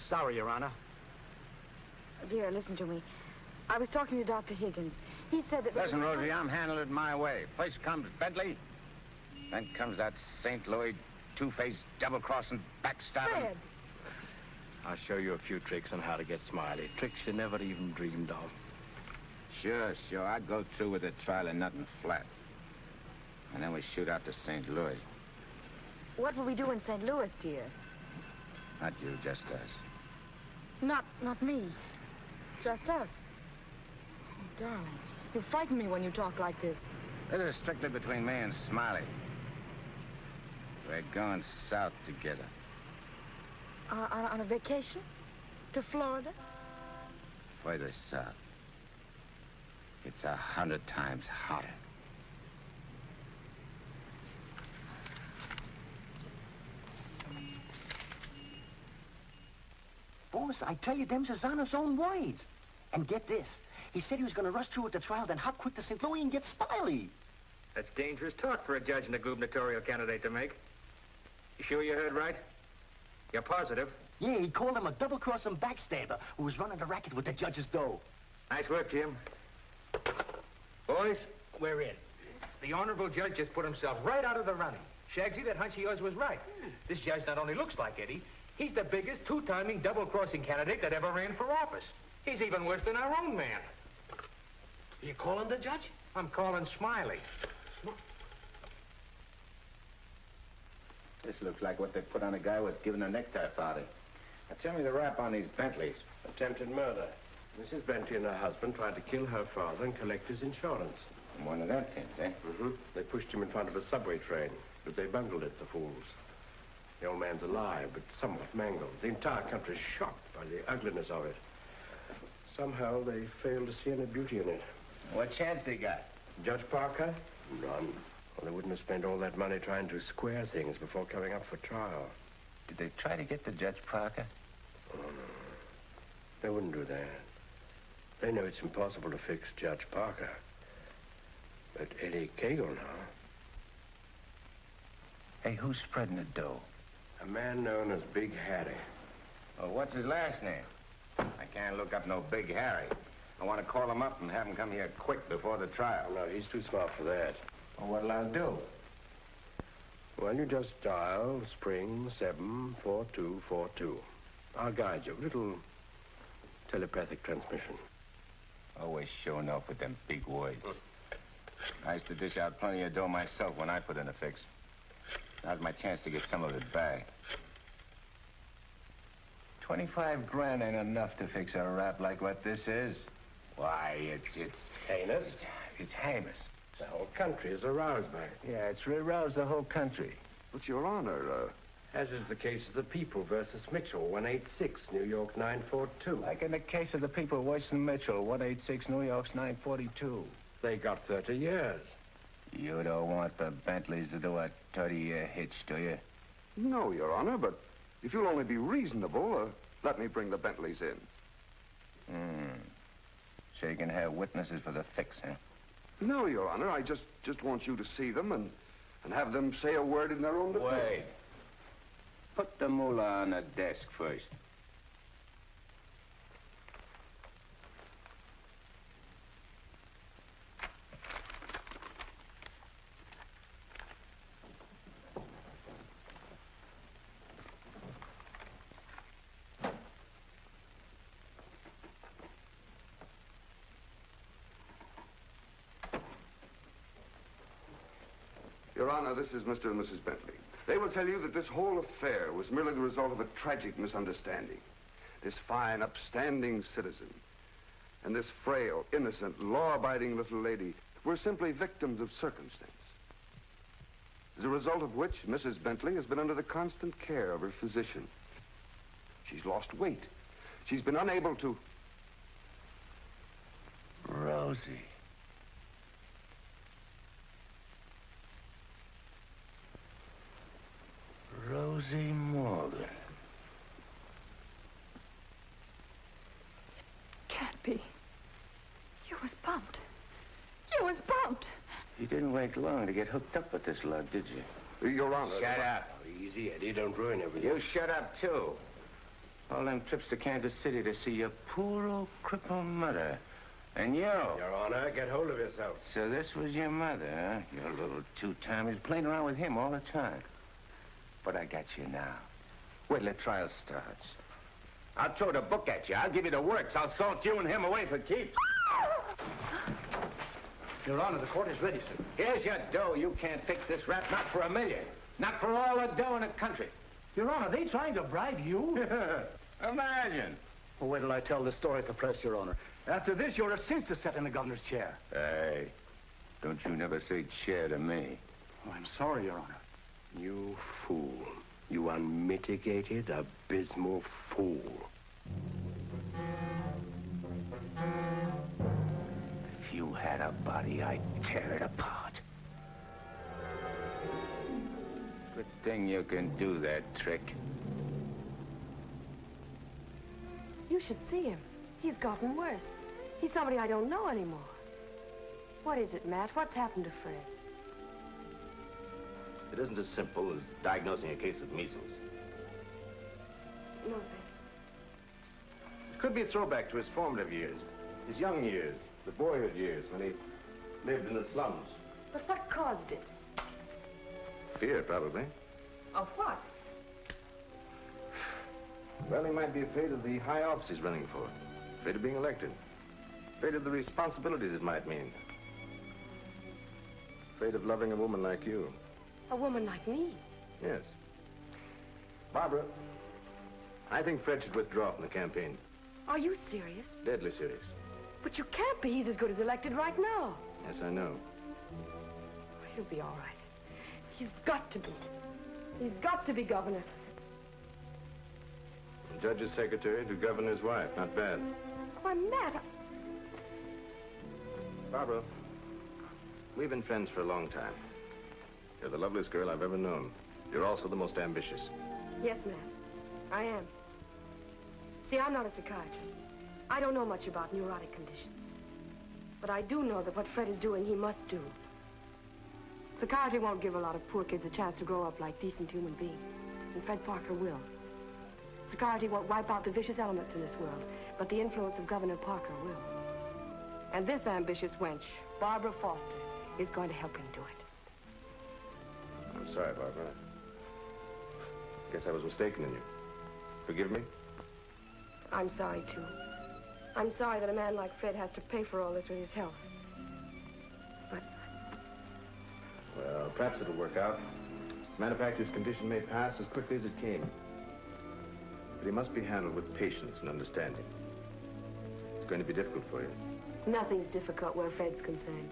Sorry, Your Honor. Dear, listen to me. I was talking to Dr. Higgins. He said that... Listen, Rosie, I'm handling it my way. First comes Bentley. Then comes that St. Louis two-faced, double-crossing, backstabbing... Fred! I'll show you a few tricks on how to get Smiley. Tricks you never even dreamed of. Sure. I'd go through with the trial and nothing flat. And then we shoot out to St. Louis. What will we do in St. Louis, dear? Not you, just us. Not me. Just us. Oh, darling, you frighten me when you talk like this. This is strictly between me and Smiley. We're going south together. On a vacation? To Florida? Further south. It's 100 times hotter. Boss, I tell you, them's his honor's own words. And get this. He said he was going to rush through with the trial, then hop quick to St. Louis and get Smiley. That's dangerous talk for a judge and a gubernatorial candidate to make. You sure you heard right? You're positive? Yeah, he called him a double-crossing backstabber who was running the racket with the judge's dough. Nice work, Jim. Boys, We're in. The honorable judge just put himself right out of the running. Shagsy, that hunch of yours was right. This judge not only looks like Eddie, he's the biggest two-timing double-crossing candidate that ever ran for office. He's even worse than our own man. You calling the judge? I'm calling Smiley. This looks like what they put on a guy who was given a necktie party. Now, tell me the rap on these Bentleys. Attempted murder. Mrs. Bentley and her husband tried to kill her father and collect his insurance. One of them things, eh? Mm-hmm. They pushed him in front of a subway train, but they bungled it, the fools. The old man's alive, but somewhat mangled. The entire country's shocked by the ugliness of it. Somehow they failed to see any beauty in it. What chance they got? Judge Parker? None. Well, they wouldn't have spent all that money trying to square things before coming up for trial. Did they try to get to Judge Parker? Oh, no. They wouldn't do that. They know it's impossible to fix Judge Parker. But Eddie Cagle now. Hey, who's spreading the dough? A man known as Big Harry. Oh, what's his last name? I can't look up no Big Harry. I want to call him up and have him come here quick before the trial. No, he's too smart for that. Well, what'll I do? Well, you just dial spring 74242. I'll guide you. A little telepathic transmission. Always showing off with them big words. I used to dish out plenty of dough myself when I put in a fix. Now's my chance to get some of it back. 25 grand ain't enough to fix a rap like what this is. Why, it's heinous. It's heinous. The whole country is aroused by it. Yeah, it's aroused the whole country. But, Your Honor, as is the case of the People versus Mitchell, 186, New York 942. Like in the case of the People, Weston Mitchell, 186, New York's 942. They got 30 years. You don't want the Bentleys to do a 30-year hitch, do you? No, Your Honor, but if you'll only be reasonable, let me bring the Bentleys in. So you can have witnesses for the fix, huh? No, Your Honor, I just want you to see them and have them say a word in their own defense. Wait. Put the moolah on the desk first. Your Honor, this is Mr. and Mrs. Bentley. They will tell you that this whole affair was merely the result of a tragic misunderstanding. This fine, upstanding citizen and this frail, innocent, law-abiding little lady were simply victims of circumstance. As a result of which, Mrs. Bentley has been under the constant care of her physician. She's lost weight. She's been unable to... Rosie. Rosie Morgan. Can't be. You was bumped. You was bumped. You didn't wait long to get hooked up with this lug, did you? Your Honor. Shut up. Easy, Eddie. Don't ruin everything. You shut up, too. All them trips to Kansas City to see your poor old crippled mother. And you. Your Honor, get hold of yourself. So this was your mother, huh? Your little two-timers playing around with him all the time. But I got you now. Wait till the trial starts. I'll throw the book at you. I'll give you the works. I'll salt you and him away for keeps. Your Honor, the court is ready, sir. Here's your dough. You can't fix this rap, not for $1 million. Not for all the dough in the country. Your Honor, they trying to bribe you? Imagine. Well, wait till I tell the story at the press, Your Honor. After this, you're a cinch to sit in the governor's chair. Hey, don't you never say chair to me. Oh, I'm sorry, Your Honor. You fool. You unmitigated, abysmal fool. If you had a body, I'd tear it apart. Good thing you can do that trick. You should see him. He's gotten worse. He's somebody I don't know anymore. What is it, Matt? What's happened to Fred? It isn't as simple as diagnosing a case of measles. No, It could be a throwback to his formative years, his young years, the boyhood years when he lived in the slums. but what caused it? Fear, probably. Of what? Well, he might be afraid of the high office he's running for. Afraid of being elected. Afraid of the responsibilities it might mean. Afraid of loving a woman like you. A woman like me? Yes. Barbara, I think Fred should withdraw from the campaign. Are you serious? Deadly serious. But you can't be. He's as good as elected right now. Yes, I know. He'll be all right. He's got to be. He's got to be governor. From judge's secretary to governor's wife. Not bad. Why, Matt, Barbara, we've been friends for a long time. You're the loveliest girl I've ever known. You're also the most ambitious. Yes, Matt, I am. See, I'm not a psychiatrist. I don't know much about neurotic conditions. But I do know that what Fred is doing, he must do. Psychiatry won't give a lot of poor kids a chance to grow up like decent human beings. And Fred Parker will. Psychiatry won't wipe out the vicious elements in this world, but the influence of Governor Parker will. And this ambitious wench, Barbara Foster, is going to help him do it. I'm sorry, Barbara. I guess I was mistaken in you. Forgive me? I'm sorry, too. I'm sorry that a man like Fred has to pay for all this with his health. Well, perhaps it'll work out. As a matter of fact, his condition may pass as quickly as it came. But he must be handled with patience and understanding. It's going to be difficult for you. Nothing's difficult where Fred's concerned.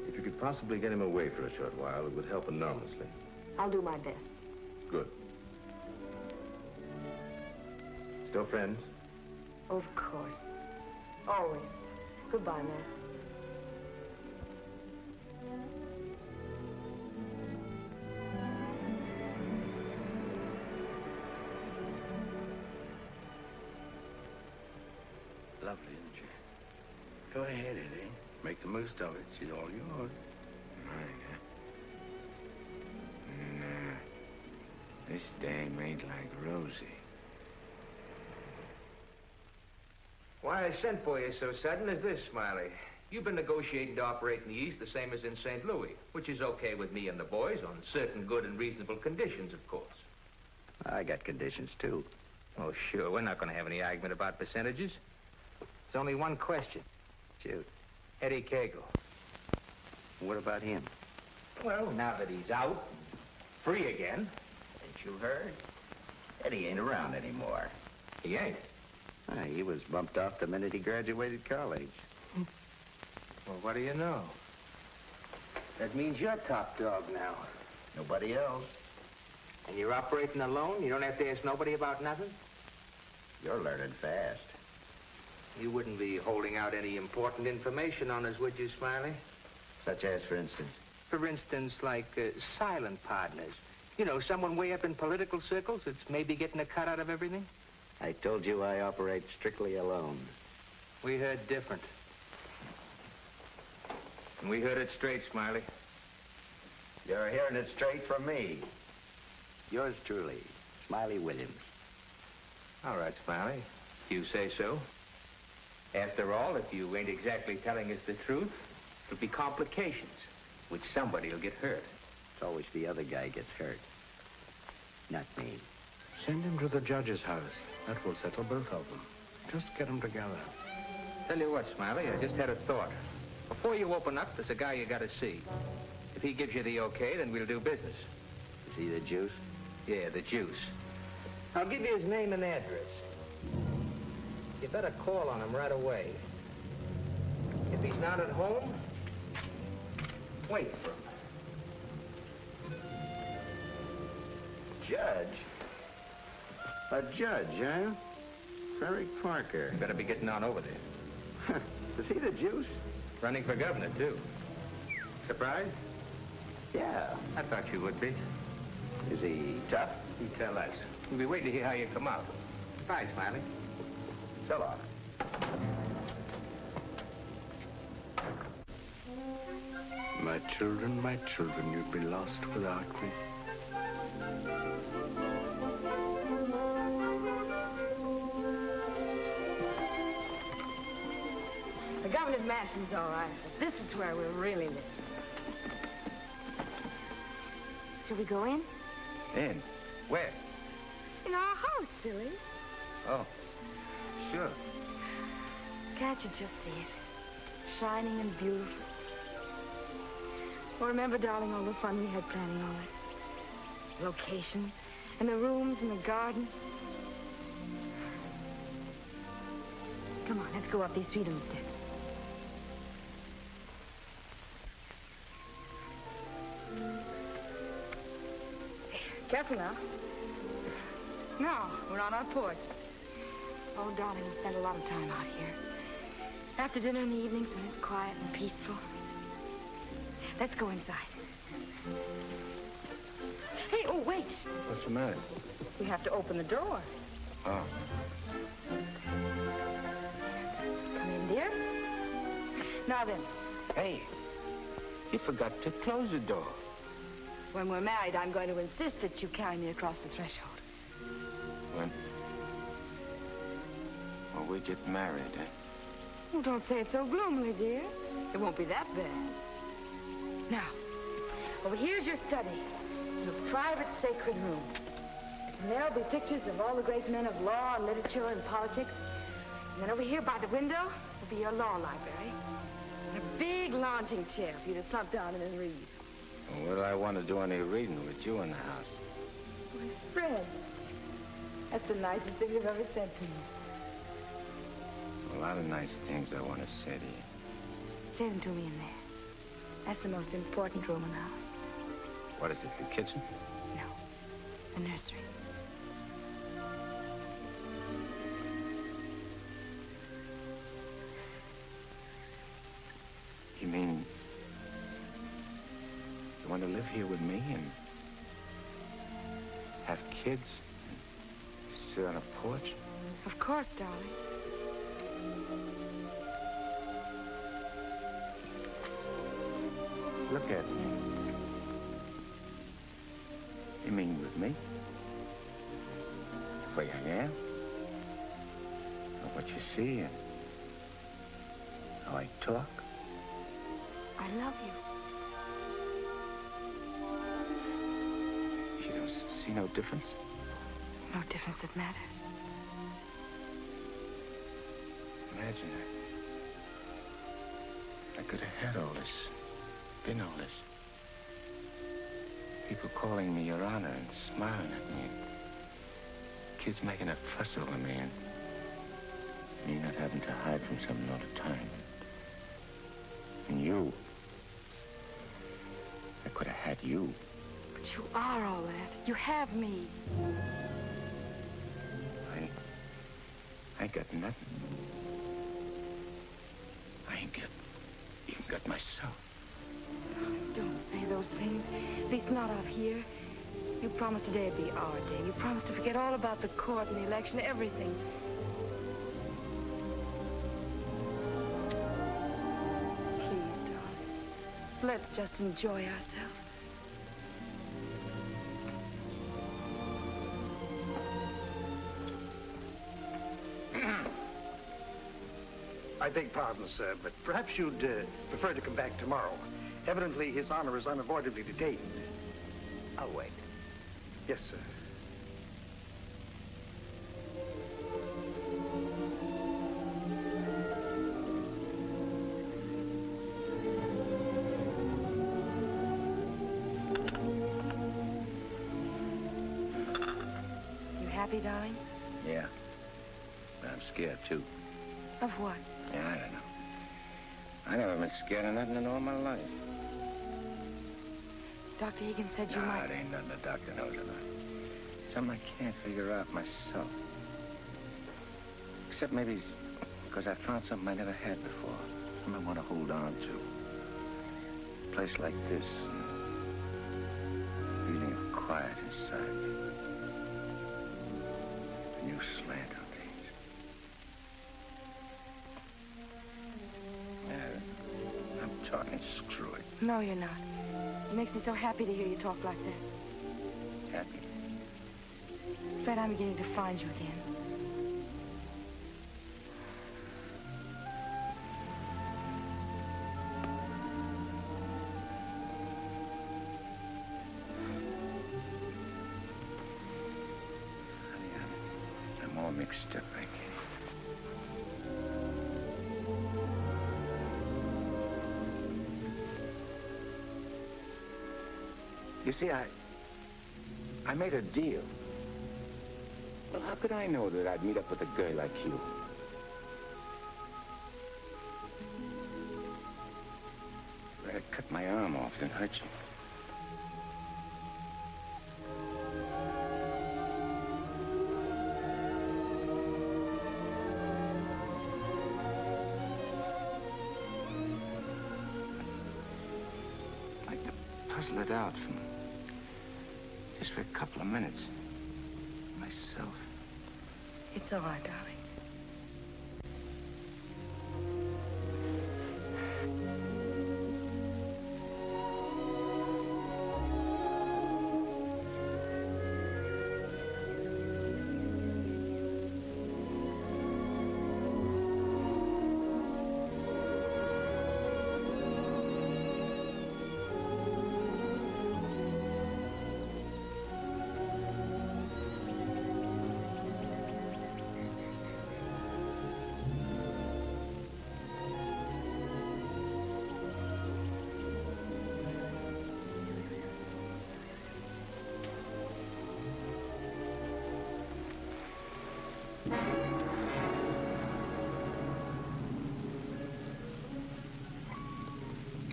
If you could possibly get him away for a short while, it would help enormously. I'll do my best. Good. Still friends? Of course. Always. Goodbye, Matt. Lovely, isn't she? Go ahead, Eddie. Make the most of it. She's all yours. Nah. This dame ain't like Rosie. Why I sent for you so sudden is this, Smiley. You've been negotiating to operate in the East the same as in St. Louis, which is okay with me and the boys on certain good and reasonable conditions, of course. I got conditions, too. Oh, sure. We're not going to have any argument about percentages. It's only one question. Shoot. Eddie Cagle. What about him? Well, now that he's out, free again. Ain't you heard? Eddie ain't around anymore. He ain't. He was bumped off the minute he graduated college. Well, what do you know? That means you're top dog now. Nobody else. And you're operating alone? You don't have to ask nobody about nothing? You're learning fast. You wouldn't be holding out any important information on us, would you, Smiley? Such as, for instance? For instance, like silent partners. You know, someone way up in political circles that's maybe getting a cut out of everything. I told you I operate strictly alone. We heard different. And we heard it straight, Smiley. You're hearing it straight from me. Yours truly, Smiley Williams. All right, Smiley. If you say so. After all, if you ain't exactly telling us the truth, there'll be complications, which somebody will get hurt. It's always the other guy gets hurt. Not me. Send him to the judge's house. That will settle both of them. Just get them together. Tell you what, Smiley, I just had a thought. Before you open up, there's a guy you gotta see. If he gives you the okay, then we'll do business. Is he the juice? Yeah, the juice. I'll give you his name and address. You better call on him right away. If he's not at home, wait for him. Judge? A judge, huh? Frederick Parker. You better be getting on over there. Is he the juice? Running for governor, too. Surprised? Yeah. I thought you would be. Is he tough? You tell us. We'll be waiting to hear how you come out. Bye, Smiley. So long. My children, you'd be lost without me. The governor's mansion's all right, but this is where we're really living. Shall we go in? In? Where? In our house, silly. Oh, sure. Can't you just see it? Shining and beautiful. Well, remember, darling, all the fun we had planning all this? Location, and the rooms, and the garden. Come on, let's go up these freedom steps. Careful now. Now, we're on our porch. Oh, darling, we spent a lot of time out here. After dinner in the evenings when it's quiet and peaceful. Let's go inside. Hey, oh, wait. What's the matter? We have to open the door. Oh. Come in, dear. Now then. Hey, you forgot to close the door. When we're married, I'm going to insist that you carry me across the threshold. When? Well, we get married, eh? Oh, don't say it so gloomily, dear. It won't be that bad. Now, over here's your study, your private sacred room. And there'll be pictures of all the great men of law and literature and politics. And then over here by the window will be your law library. And a big lounging chair for you to slump down in and read. Well, what do I want to do any reading with you in the house? My friend, that's the nicest thing you've ever said to me. A lot of nice things I want to say to you. Say them to me in there. That's the most important room in the house. What is it, the kitchen? No, the nursery. You mean you want to live here with me and have kids and sit on a porch? Of course, darling. Look at me. You mean with me? The way I am? Or what you see and how I talk? I love you. You don't see no difference? No difference that matters. Imagine I could have had all this, been all this. People calling me Your Honor and smiling at me. Kids making a fuss over me and me not having to hide from something all the time. And you. I could have had you. But you are all that. You have me. I ain't got nothing. I ain't even got myself. Don't say those things. At least not out here. You promised today would be our day. You promised to forget all about the court and the election, everything. Please, darling. Let's just enjoy ourselves. I beg pardon, sir, but perhaps you'd prefer to come back tomorrow. Evidently, His Honor is unavoidably detained. I'll wait. Yes, sir. You happy, darling? Yeah. But I'm scared, too. Of what? Yeah, I don't know. I never been scared of nothing in all my life. Dr. Egan said you No, might... it ain't nothing the doctor knows about. Something I can't figure out myself. Except maybe it's because I found something I never had before. Something I want to hold on to. A place like this. Feeling of quiet inside me. A new slant on things. I'm talking screw it. No, you're not. It makes me so happy to hear you talk like that. Happy? Fred, I'm beginning to find you again. Honey, I'm all mixed up, I guess. You see, I made a deal. Well, how could I know that I'd meet up with a girl like you? I'd cut my arm off and hurt you. I'd like to puzzle it out from just for a couple of minutes. Myself. It's all right, darling.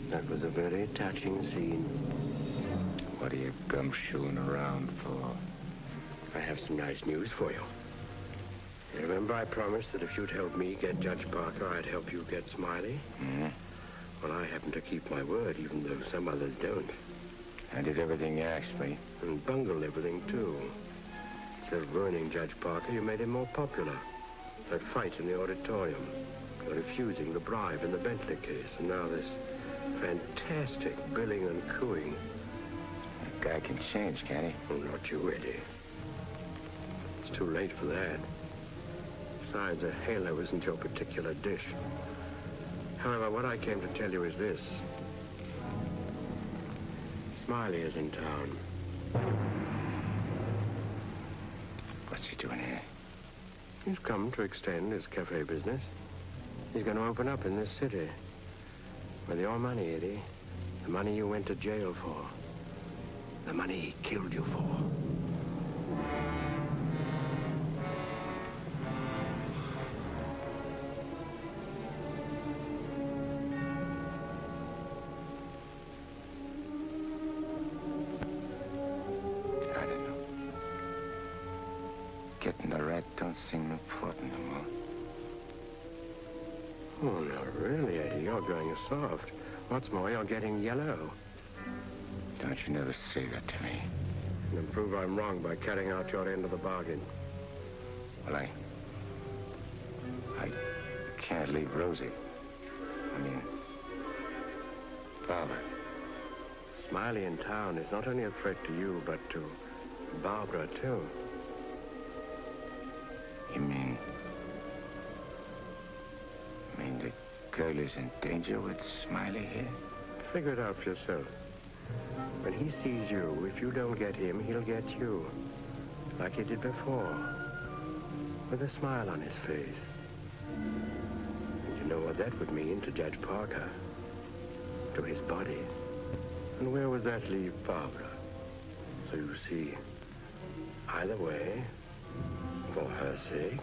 That was a very touching scene. What are you gumshoeing around for? I have some nice news for you. You remember I promised that if you'd help me get Judge Parker, I'd help you get Smiley? Mm-hmm. Well, I happen to keep my word, even though some others don't. I did everything you asked me. And bungled everything, too. Instead of ruining Judge Parker, you made him more popular. That fight in the auditorium. You're refusing the bribe in the Bentley case. And now this fantastic billing and cooing. That guy can change, can't he? Oh, not you, Eddie. It's too late for that. Besides, a halo isn't your particular dish. However, what I came to tell you is this. Smiley is in town. What's he doing here? He's come to extend his cafe business. He's going to open up in this city. With your money, Eddie. The money you went to jail for. The money he killed you for. I don't know. Getting the rat don't seem important no more. Oh, no, really, Eddie, you're going soft. What's more, you're getting yellow. Don't you never say that to me. Then prove I'm wrong by carrying out your end of the bargain. Well, I can't leave Rosie. I mean, Barbara. Smiley in town is not only a threat to you, but to Barbara, too. You mean the girl is in danger with Smiley here? Figure it out for yourself. When he sees you, if you don't get him, he'll get you. Like he did before. With a smile on his face. And you know what that would mean to Judge Parker. To his body. And where would that leave Barbara? So you see, either way, for her sake,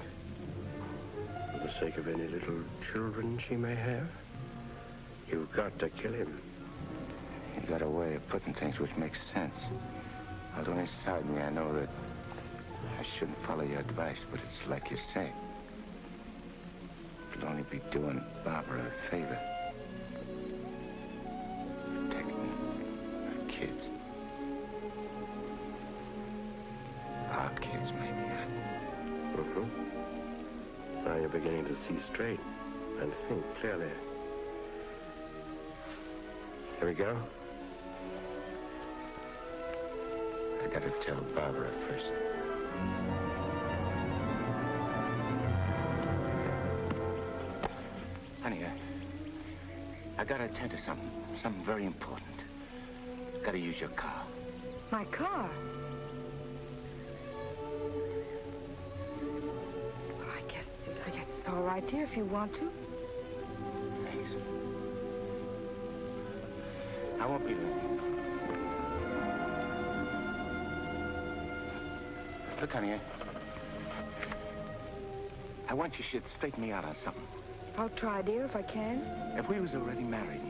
for the sake of any little children she may have, you've got to kill him. You got a way of putting things which makes sense. Although inside me I know that I shouldn't follow your advice, but it's like you say. It'll only be doing Barbara a favor. Protecting her kids. Our kids, maybe. Now you're beginning to see straight and think clearly. Here we go. I gotta tell Barbara first. Honey, I gotta attend to something very important. Gotta use your car. My car? Well, I guess it's all right, dear, if you want to. Thanks. I won't be long. Look, honey, I want you should straighten me out on something. I'll try, dear, if I can. If we was already married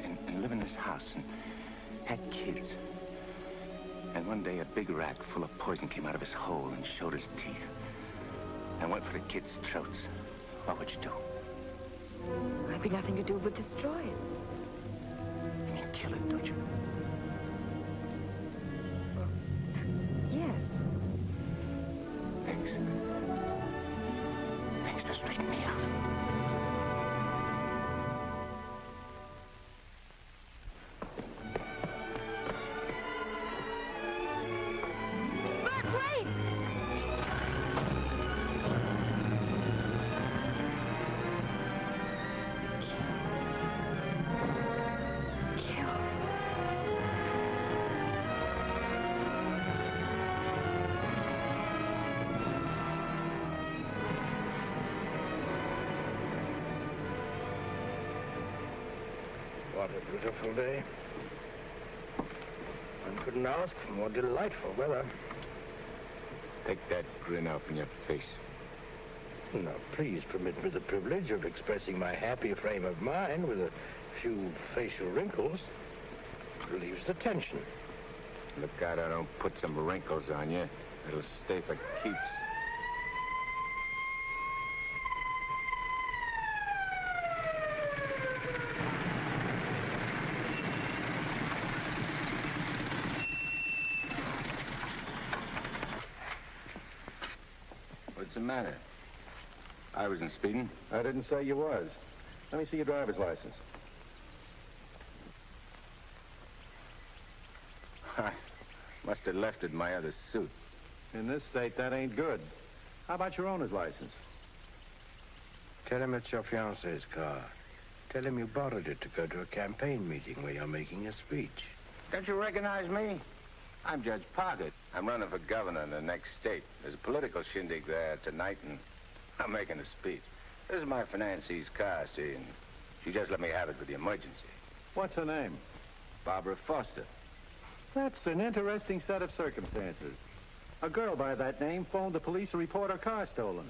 and live in this house and had kids, and one day a big rat full of poison came out of his hole and showed his teeth and went for the kids' throats, what would you do? There'd be nothing to do but destroy it. You mean kill it, don't you? Yes. Thanks. Thanks for straightening me out. What a beautiful day. One couldn't ask for more delightful weather. Take that grin off in your face. Now, please permit me the privilege of expressing my happy frame of mind with a few facial wrinkles. It relieves the tension. Look out I don't put some wrinkles on you. It'll stay for keeps. What's the matter? I wasn't speeding. I didn't say you was. Let me see your driver's license. I must have left it in my other suit. In this state, that ain't good. How about your owner's license? Tell him it's your fiancé's car. Tell him you borrowed it to go to a campaign meeting where you're making a speech. Don't you recognize me? I'm Judge Parker. I'm running for governor in the next state. There's a political shindig there tonight, and I'm making a speech. This is my financie's car, see, and she just let me have it for the emergency. What's her name? Barbara Foster. That's an interesting set of circumstances. A girl by that name phoned the police to report her car stolen.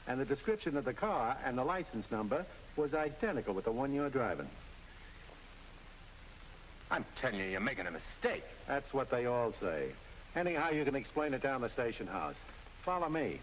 And the description of the car and the license number was identical with the one you're driving. I'm telling you, you're making a mistake. That's what they all say. Anyhow, you can explain it down the station house. Follow me.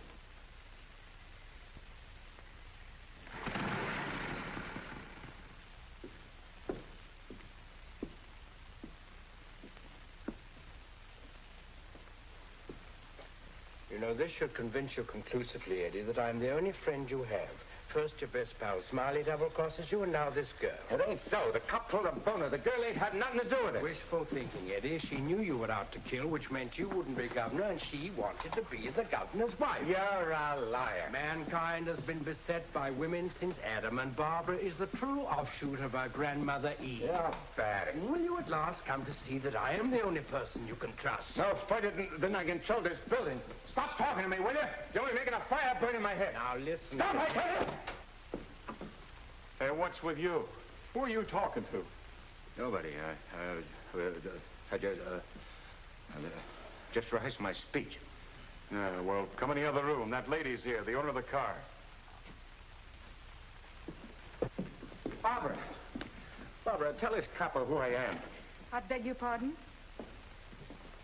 You know, this should convince you conclusively, Eddie, that I'm the only friend you have. First, your best pal Smiley double-crosses you, and now this girl. It ain't so. The cop pulled a boner. The girl ain't had nothing to do with it. Wishful thinking, Eddie. She knew you were out to kill, which meant you wouldn't be governor, and she wanted to be the governor's wife. You're a liar. Mankind has been beset by women since Adam, and Barbara is the true offshoot of our grandmother Eve. You're bad. Will you at last come to see that I am the only person you can trust? No further than I control this building. Stop talking to me, will you? You're only making a fire burn in my head. Now, listen. Stop, I tell you! Hey, what's with you? Who are you talking to? Nobody. I just rehearsed my speech. Yeah, well, come in the other room. That lady's here, the owner of the car. Barbara. Barbara, tell this copper who I am. I beg your pardon?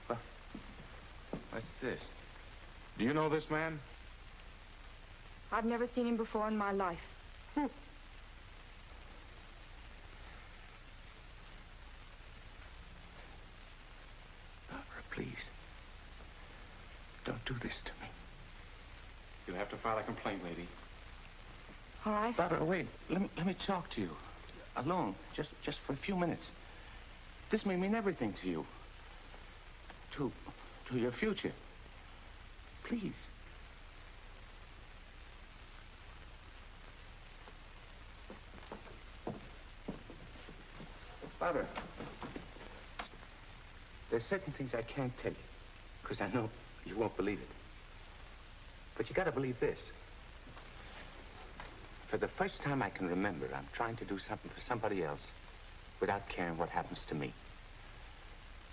What's this? Do you know this man? I've never seen him before in my life. Barbara, please. Don't do this to me. You'll have to file a complaint, lady. All right. Barbara, wait. Let me talk to you. Alone. Just for a few minutes. This may mean everything to you. To your future. Please. Barbara, there's certain things I can't tell you, because I know you won't believe it. But you gotta believe this. For the first time I can remember, I'm trying to do something for somebody else without caring what happens to me.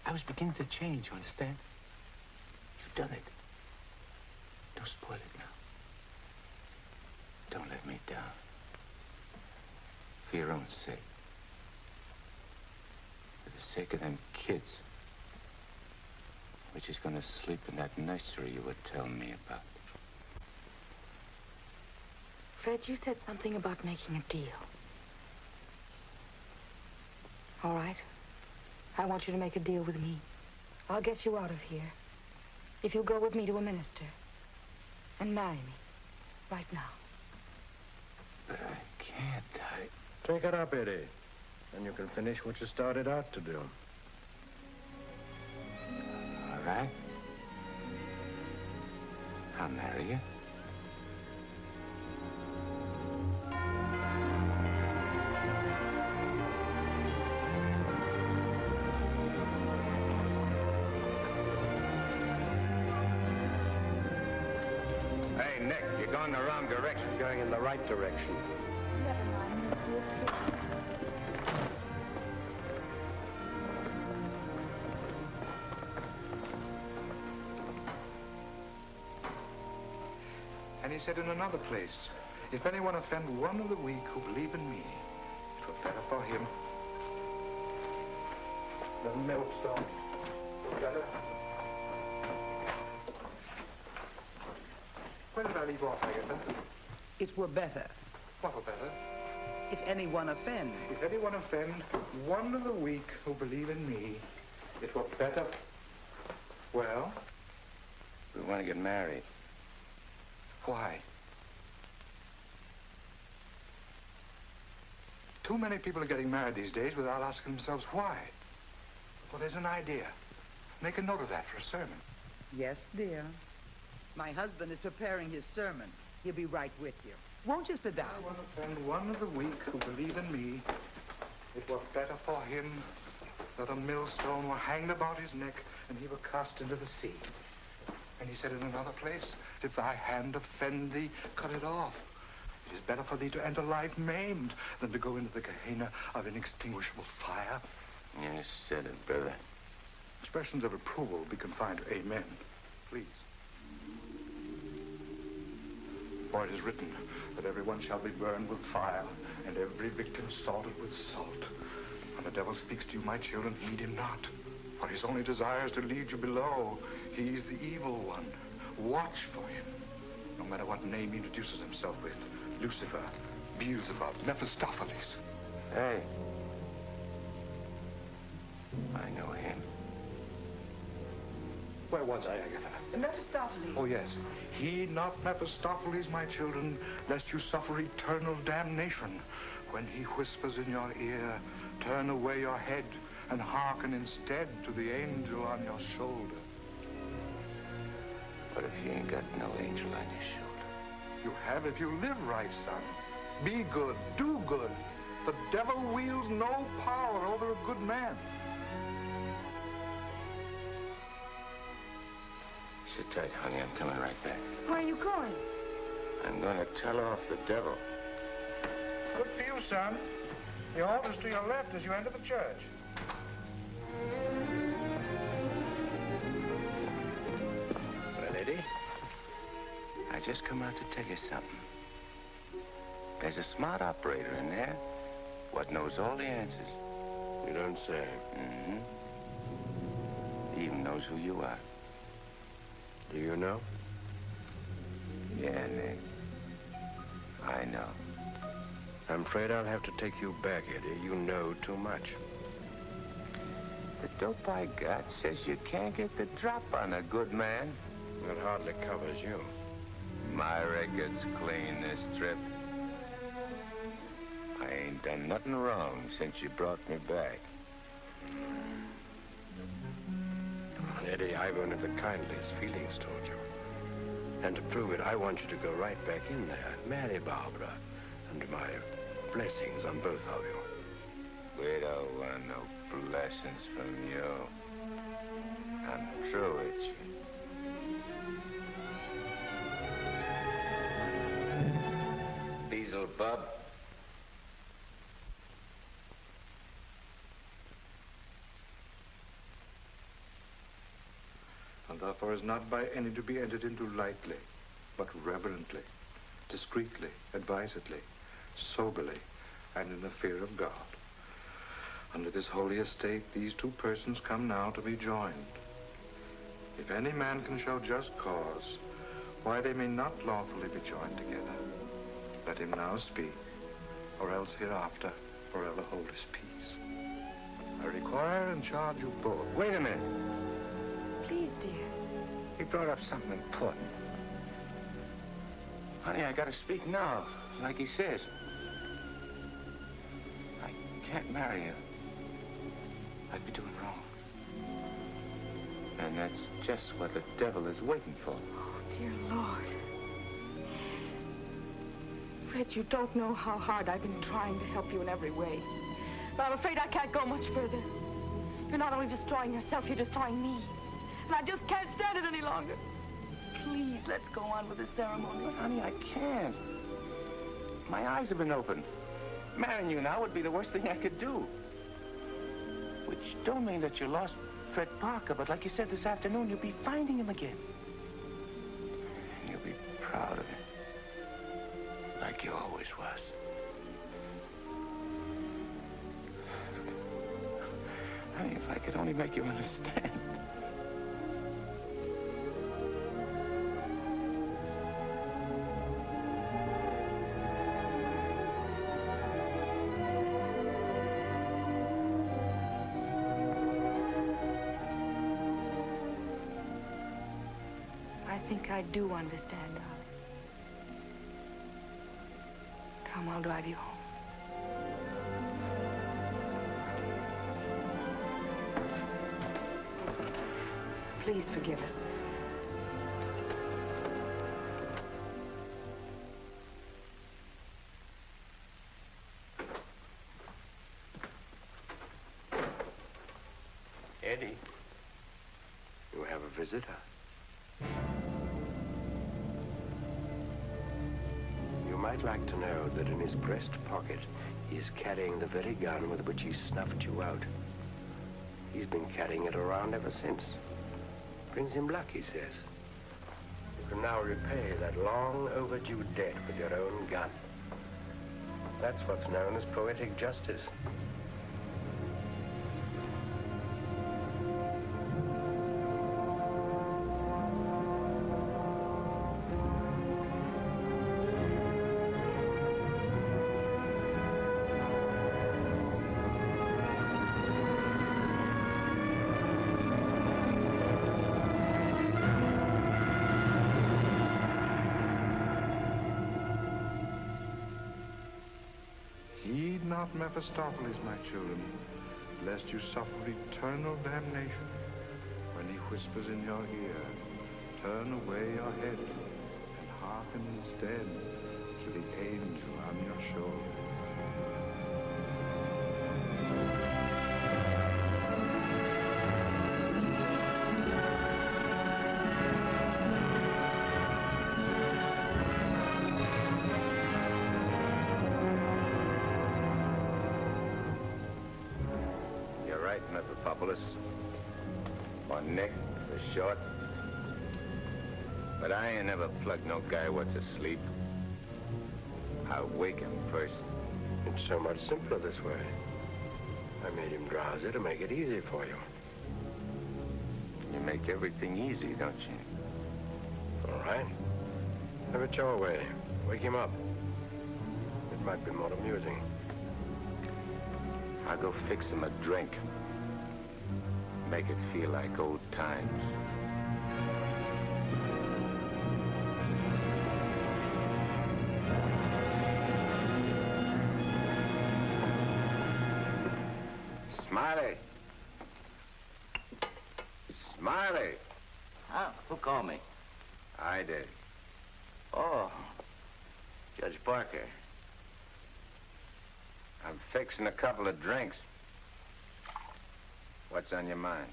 I was beginning to change, you understand? You've done it. Don't spoil it now. Don't let me down. For your own sake. For the sake of them kids. Which is gonna sleep in that nursery you were telling me about. Fred, you said something about making a deal. All right. I want you to make a deal with me. I'll get you out of here. If you'll go with me to a minister. And marry me. Right now. But I can't. Take it up, Eddie. And you can finish what you started out to do. All right. I'll marry you. Hey, Nick, you're going the wrong direction. Going in the right direction. Never mind, dear. And he said in another place, if anyone offend one of the weak who believe in me, it were better for him. The millstone. Better. Where did I leave off, Agatha? It were better What were better? if anyone offend. If anyone offend one of the weak who believe in me, it were better. Well? We want to get married. Why? Too many people are getting married these days without asking themselves why. Well, there's an idea. Make a note of that for a sermon. Yes, dear. My husband is preparing his sermon. He'll be right with you. Won't you sit down? I want to offend one of the weak who believe in me. It were better for him that a millstone were hanged about his neck and he were cast into the sea. And he said in another place, if thy hand offend thee, cut it off. It is better for thee to enter life maimed than to go into the Gehenna of inextinguishable fire. You said it, brother. Expressions of approval be confined to amen, please. For it is written that everyone shall be burned with fire, and every victim salted with salt. When the devil speaks to you, my children, heed him not. For his only desire is to lead you below. He is the evil one. Watch for him. No matter what name he introduces himself with. Lucifer, Beelzebub, Mephistopheles. Hey. I know him. Where was I, Agatha? Mephistopheles. Oh, yes. Heed not Mephistopheles, my children, lest you suffer eternal damnation. When he whispers in your ear, turn away your head and hearken instead to the angel on your shoulder. What if you ain't got no angel on your shoulder? You have if you live right, son. Be good, do good. The devil wields no power over a good man. Sit tight, honey. I'm coming right back. Where are you going? I'm going to tell off the devil. Good for you, son. The altar's to your left as you enter the church. Well, Eddie, I just come out to tell you something. There's a smart operator in there what knows all the answers. You don't say. Mm-hmm. He even knows who you are. Do you know? Yeah, Nick. I know. I'm afraid I'll have to take you back, Eddie. You know too much. The dope I got says you can't get the drop on a good man. That hardly covers you. My record's clean this trip. I ain't done nothing wrong since you brought me back. Eddie, I've only the kindliest feelings toward you. And to prove it, I want you to go right back in there, marry Barbara, and my blessings on both of you. We don't want no blessings from you. I'm through with you. Beelzebub. And therefore is not by any to be entered into lightly, but reverently, discreetly, advisedly, soberly, and in the fear of God. Under this holy estate, these two persons come now to be joined. If any man can show just cause why they may not lawfully be joined together, let him now speak, or else hereafter forever hold his peace. I require and charge you both. Wait a minute. Please, dear. He brought up something important. Honey, I gotta speak now, like he says. I can't marry you. I'd be doing wrong. And that's just what the devil is waiting for. Oh, dear Lord. Fred, you don't know how hard I've been trying to help you in every way. But I'm afraid I can't go much further. You're not only destroying yourself, you're destroying me. And I just can't stand it any longer. Please, let's go on with the ceremony. Honey, I can't. My eyes have been opened. Marrying you now would be the worst thing I could do. Which don't mean that you lost Fred Parker, but like you said this afternoon, you'll be finding him again. And you'll be proud of him. Like you always was. Honey, if I could only make you understand. I think I do understand, darling. Come, I'll drive you home. Please forgive us. Eddie, you have a visitor. You might like to know that in his breast pocket, he is carrying the very gun with which he snuffed you out. He's been carrying it around ever since. Brings him luck, he says. You can now repay that long overdue debt with your own gun. That's what's known as poetic justice. Not Mephistopheles, my children, lest you suffer eternal damnation when he whispers in your ear, turn away your head and hearken instead to the angel on your shoulder. Mephistopheles. Or Nick, for short. But I ain't never plugged no guy what's asleep. I wake him first. It's so much simpler this way. I made him drowsy to make it easy for you. You make everything easy, don't you? All right. Have it your way. Wake him up. It might be more amusing. I'll go fix him a drink. Make it feel like old times. Smiley! Smiley! Huh? Who called me? I did. Oh, Judge Parker. I'm fixing a couple of drinks. What's on your mind?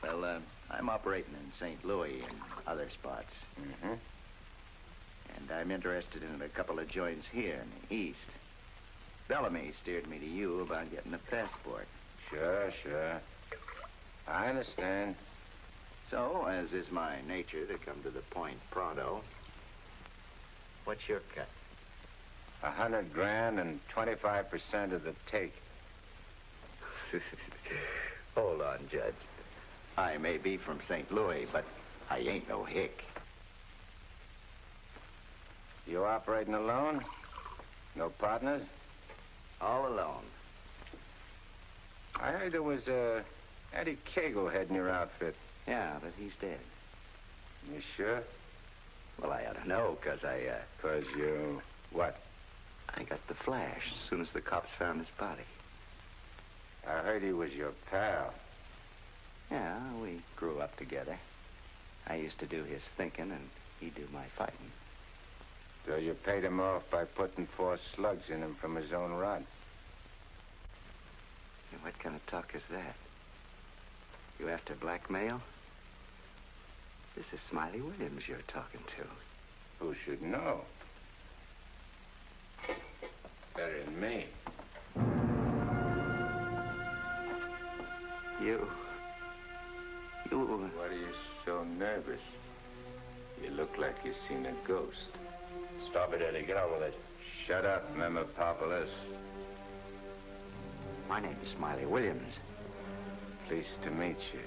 Well, I'm operating in St. Louis and other spots. Mm-hmm. And I'm interested in a couple of joints here in the East. Bellamy steered me to you about getting a passport. Sure. I understand. So, as is my nature to come to the point pronto, what's your cut? 100 grand and 25% of the take. Hold on, Judge. I may be from St. Louis, but I ain't no hick. You operating alone? No partners? All alone. I heard there was Eddie Cagle heading your outfit. Yeah, but he's dead. You sure? Well, I ought to know, 'cause I, 'Cause you... what? I got the flash as soon as the cops found his body. I heard he was your pal. Yeah, we grew up together. I used to do his thinking, and he'd do my fighting. So you paid him off by putting 4 slugs in him from his own rod? What kind of talk is that? You after blackmail? This is Smiley Williams you're talking to. Who should know? Better than me. You... What are you so nervous? You look like you've seen a ghost. Stop it, Eddie. Get on with it. Shut up, Mephistopheles. My name is Smiley Williams. Pleased to meet you.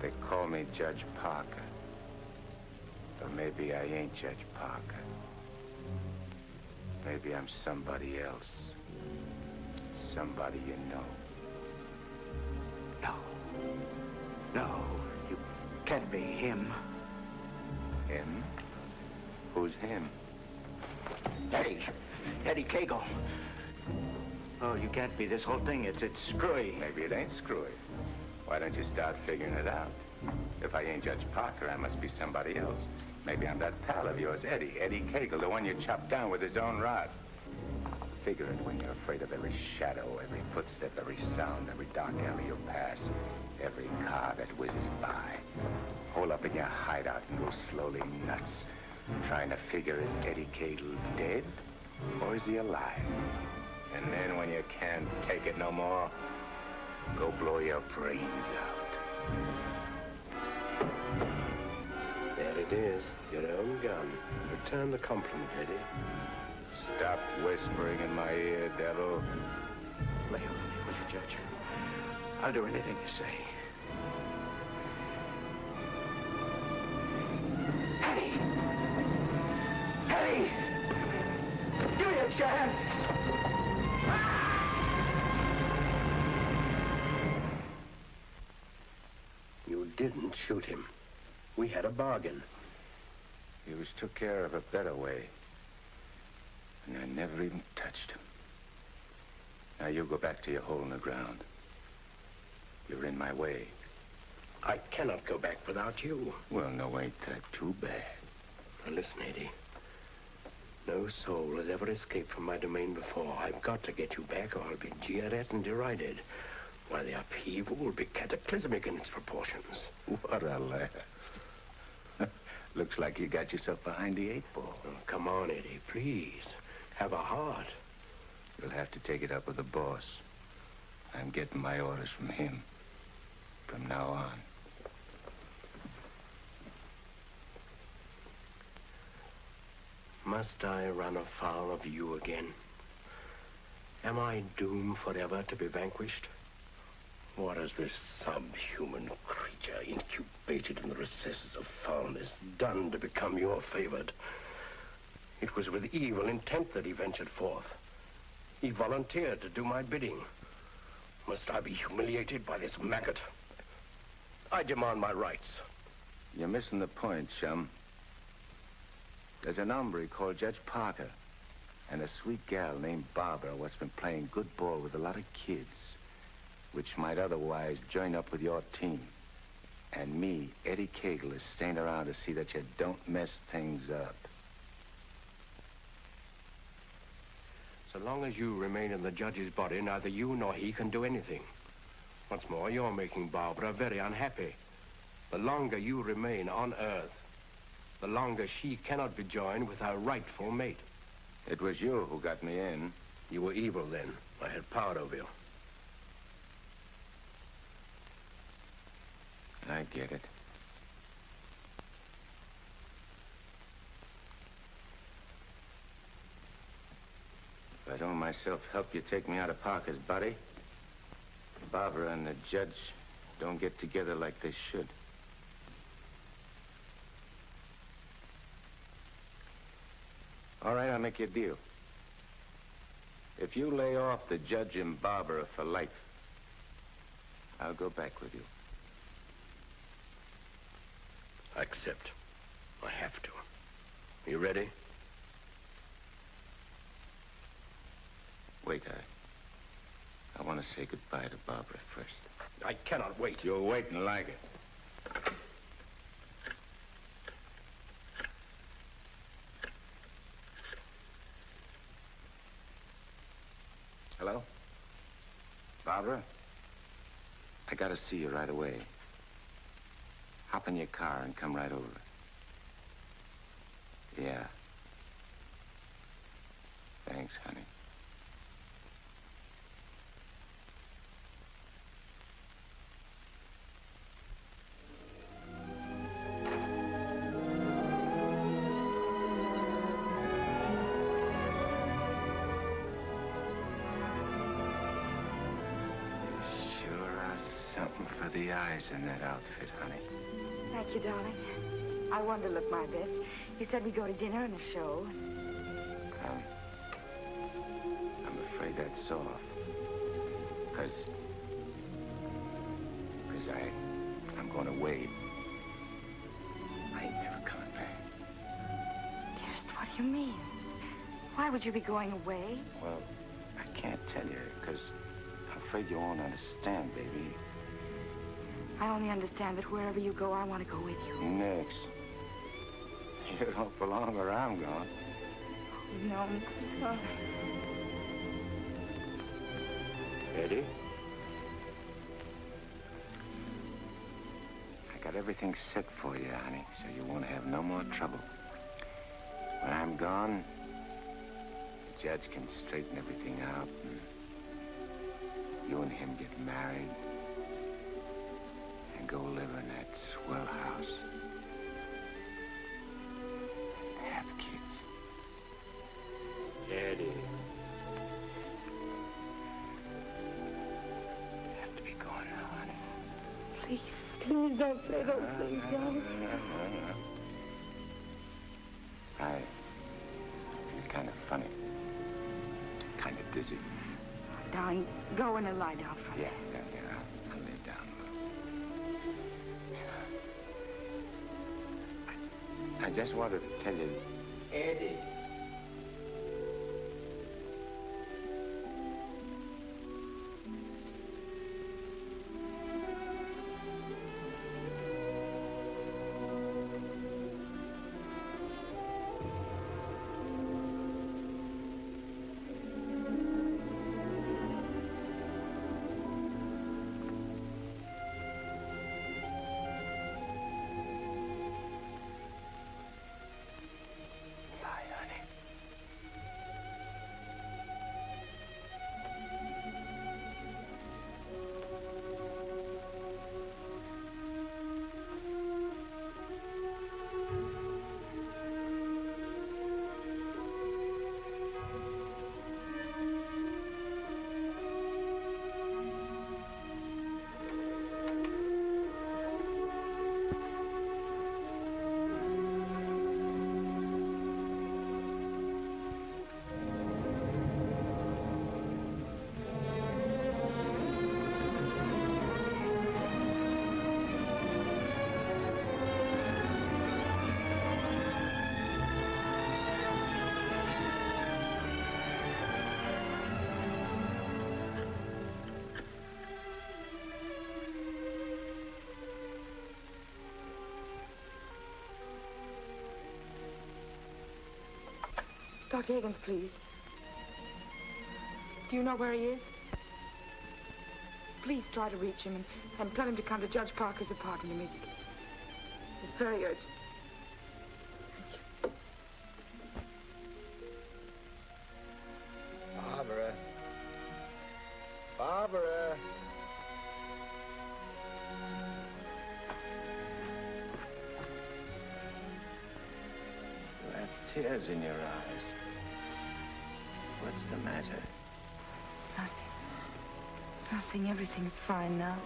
They call me Judge Parker. But maybe I ain't Judge Parker. Maybe I'm somebody else. Somebody you know. No, you can't be him. Him? Who's him? Eddie Cagle. Oh, you can't be. This whole thing, it's screwy. Maybe it ain't screwy. Why don't you start figuring it out? If I ain't Judge Parker, I must be somebody else. Maybe I'm that pal of yours, Eddie Cagle, the one you chopped down with his own rod. Figure it when you're afraid of every shadow, every footstep, every sound, every dark alley you pass, every car that whizzes by. Hole up in your hideout and go slowly nuts, trying to figure, is Eddie Cagle dead or is he alive? And then when you can't take it no more, Go blow your brains out. There it is, your own gun. Return the compliment, Eddie. Stop whispering in my ear, devil. Lay off me, will you, Judge? I'll do anything you say. Eddie! Eddie! Give me a chance! You didn't shoot him. We had a bargain. He was took care of a better way. And I never even touched him. Now you go back to your hole in the ground. You're in my way. I cannot go back without you. Well, no, ain't that too bad. Now listen, Eddie. No soul has ever escaped from my domain before. I've got to get you back or I'll be jeered at and derided. Why, the upheaval will be cataclysmic in its proportions. What a laugh. Looks like you got yourself behind the 8 ball. Oh, come on, Eddie, please. Have a heart. You'll have to take it up with the boss. I'm getting my orders from him. From now on. Must I run afoul of you again? Am I doomed forever to be vanquished? What has this subhuman creature incubated in the recesses of foulness done to become your favored? It was with evil intent that he ventured forth. He volunteered to do my bidding. Must I be humiliated by this maggot? I demand my rights. You're missing the point, chum. There's an hombre called Judge Parker and a sweet gal named Barbara what's been playing good ball with a lot of kids, which might otherwise join up with your team. And me, Eddie Cagle, is staying around to see that you don't mess things up. So long as you remain in the judge's body, neither you nor he can do anything. Once more, you're making Barbara very unhappy. The longer you remain on Earth, the longer she cannot be joined with her rightful mate. It was you who got me in. You were evil then. I had power over you. I get it. If I don't myself help you take me out of Parker's body, Barbara and the judge don't get together like they should. All right, I'll make you a deal. If you lay off the judge and Barbara for life, I'll go back with you. I accept. I have to. You ready? Wait, I want to say goodbye to Barbara first. I cannot wait. You'll wait and like it. Hello? Barbara? I gotta see you right away. Hop in your car and come right over. Yeah. Thanks, honey. The eyes in that outfit, honey. Thank you, darling. I wanted to look my best. You said we'd go to dinner and a show. I'm afraid that's off. Because I'm going to Wade. I ain't never coming back. Dearest, what do you mean? Why would you be going away? Well, I can't tell you, because I'm afraid you won't understand, baby. I only understand that wherever you go, I want to go with you. Next. You don't belong where I'm going. No. Oh. Eddie? I got everything set for you, honey, so you won't have no more trouble. When I'm gone, the judge can straighten everything out and You and him get married and go live in that swell house. Have kids. Eddie. Have to be going now, honey. Please, please don't say those things, darling. It's kind of funny. Kind of dizzy. Darling, go in and lie down for a minute. Yeah. I'll lay down a little. I just wanted to tell you... Eddie. Dr. Higgins, please. Do you know where he is? Please try to reach him and tell him to come to Judge Parker's apartment immediately. This is very urgent. Barbara. Barbara. You have tears in your eyes. What's the matter? Nothing. Nothing. Everything's fine now.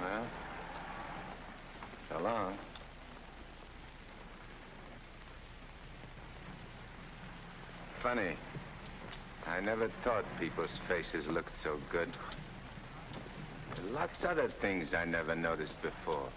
Well, so long. Funny. I never thought people's faces looked so good. Lots of other things I never noticed before.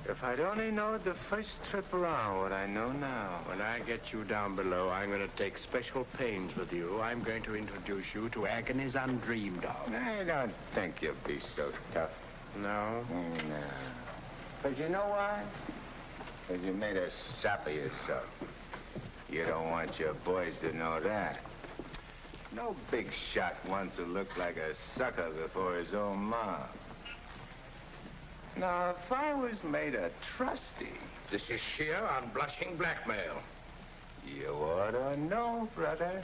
If I'd only known the first trip around what I know now. When I get you down below, I'm going to take special pains with you. I'm going to introduce you to agonies undreamed of. I don't think you'll be so tough. No? No. But you know why? Because you made a sap of yourself. You don't want your boys to know that. No big shot wants to look like a sucker before his own mom. Now, if I was made a trustee... This is sheer unblushing blackmail. You ought to know, brother.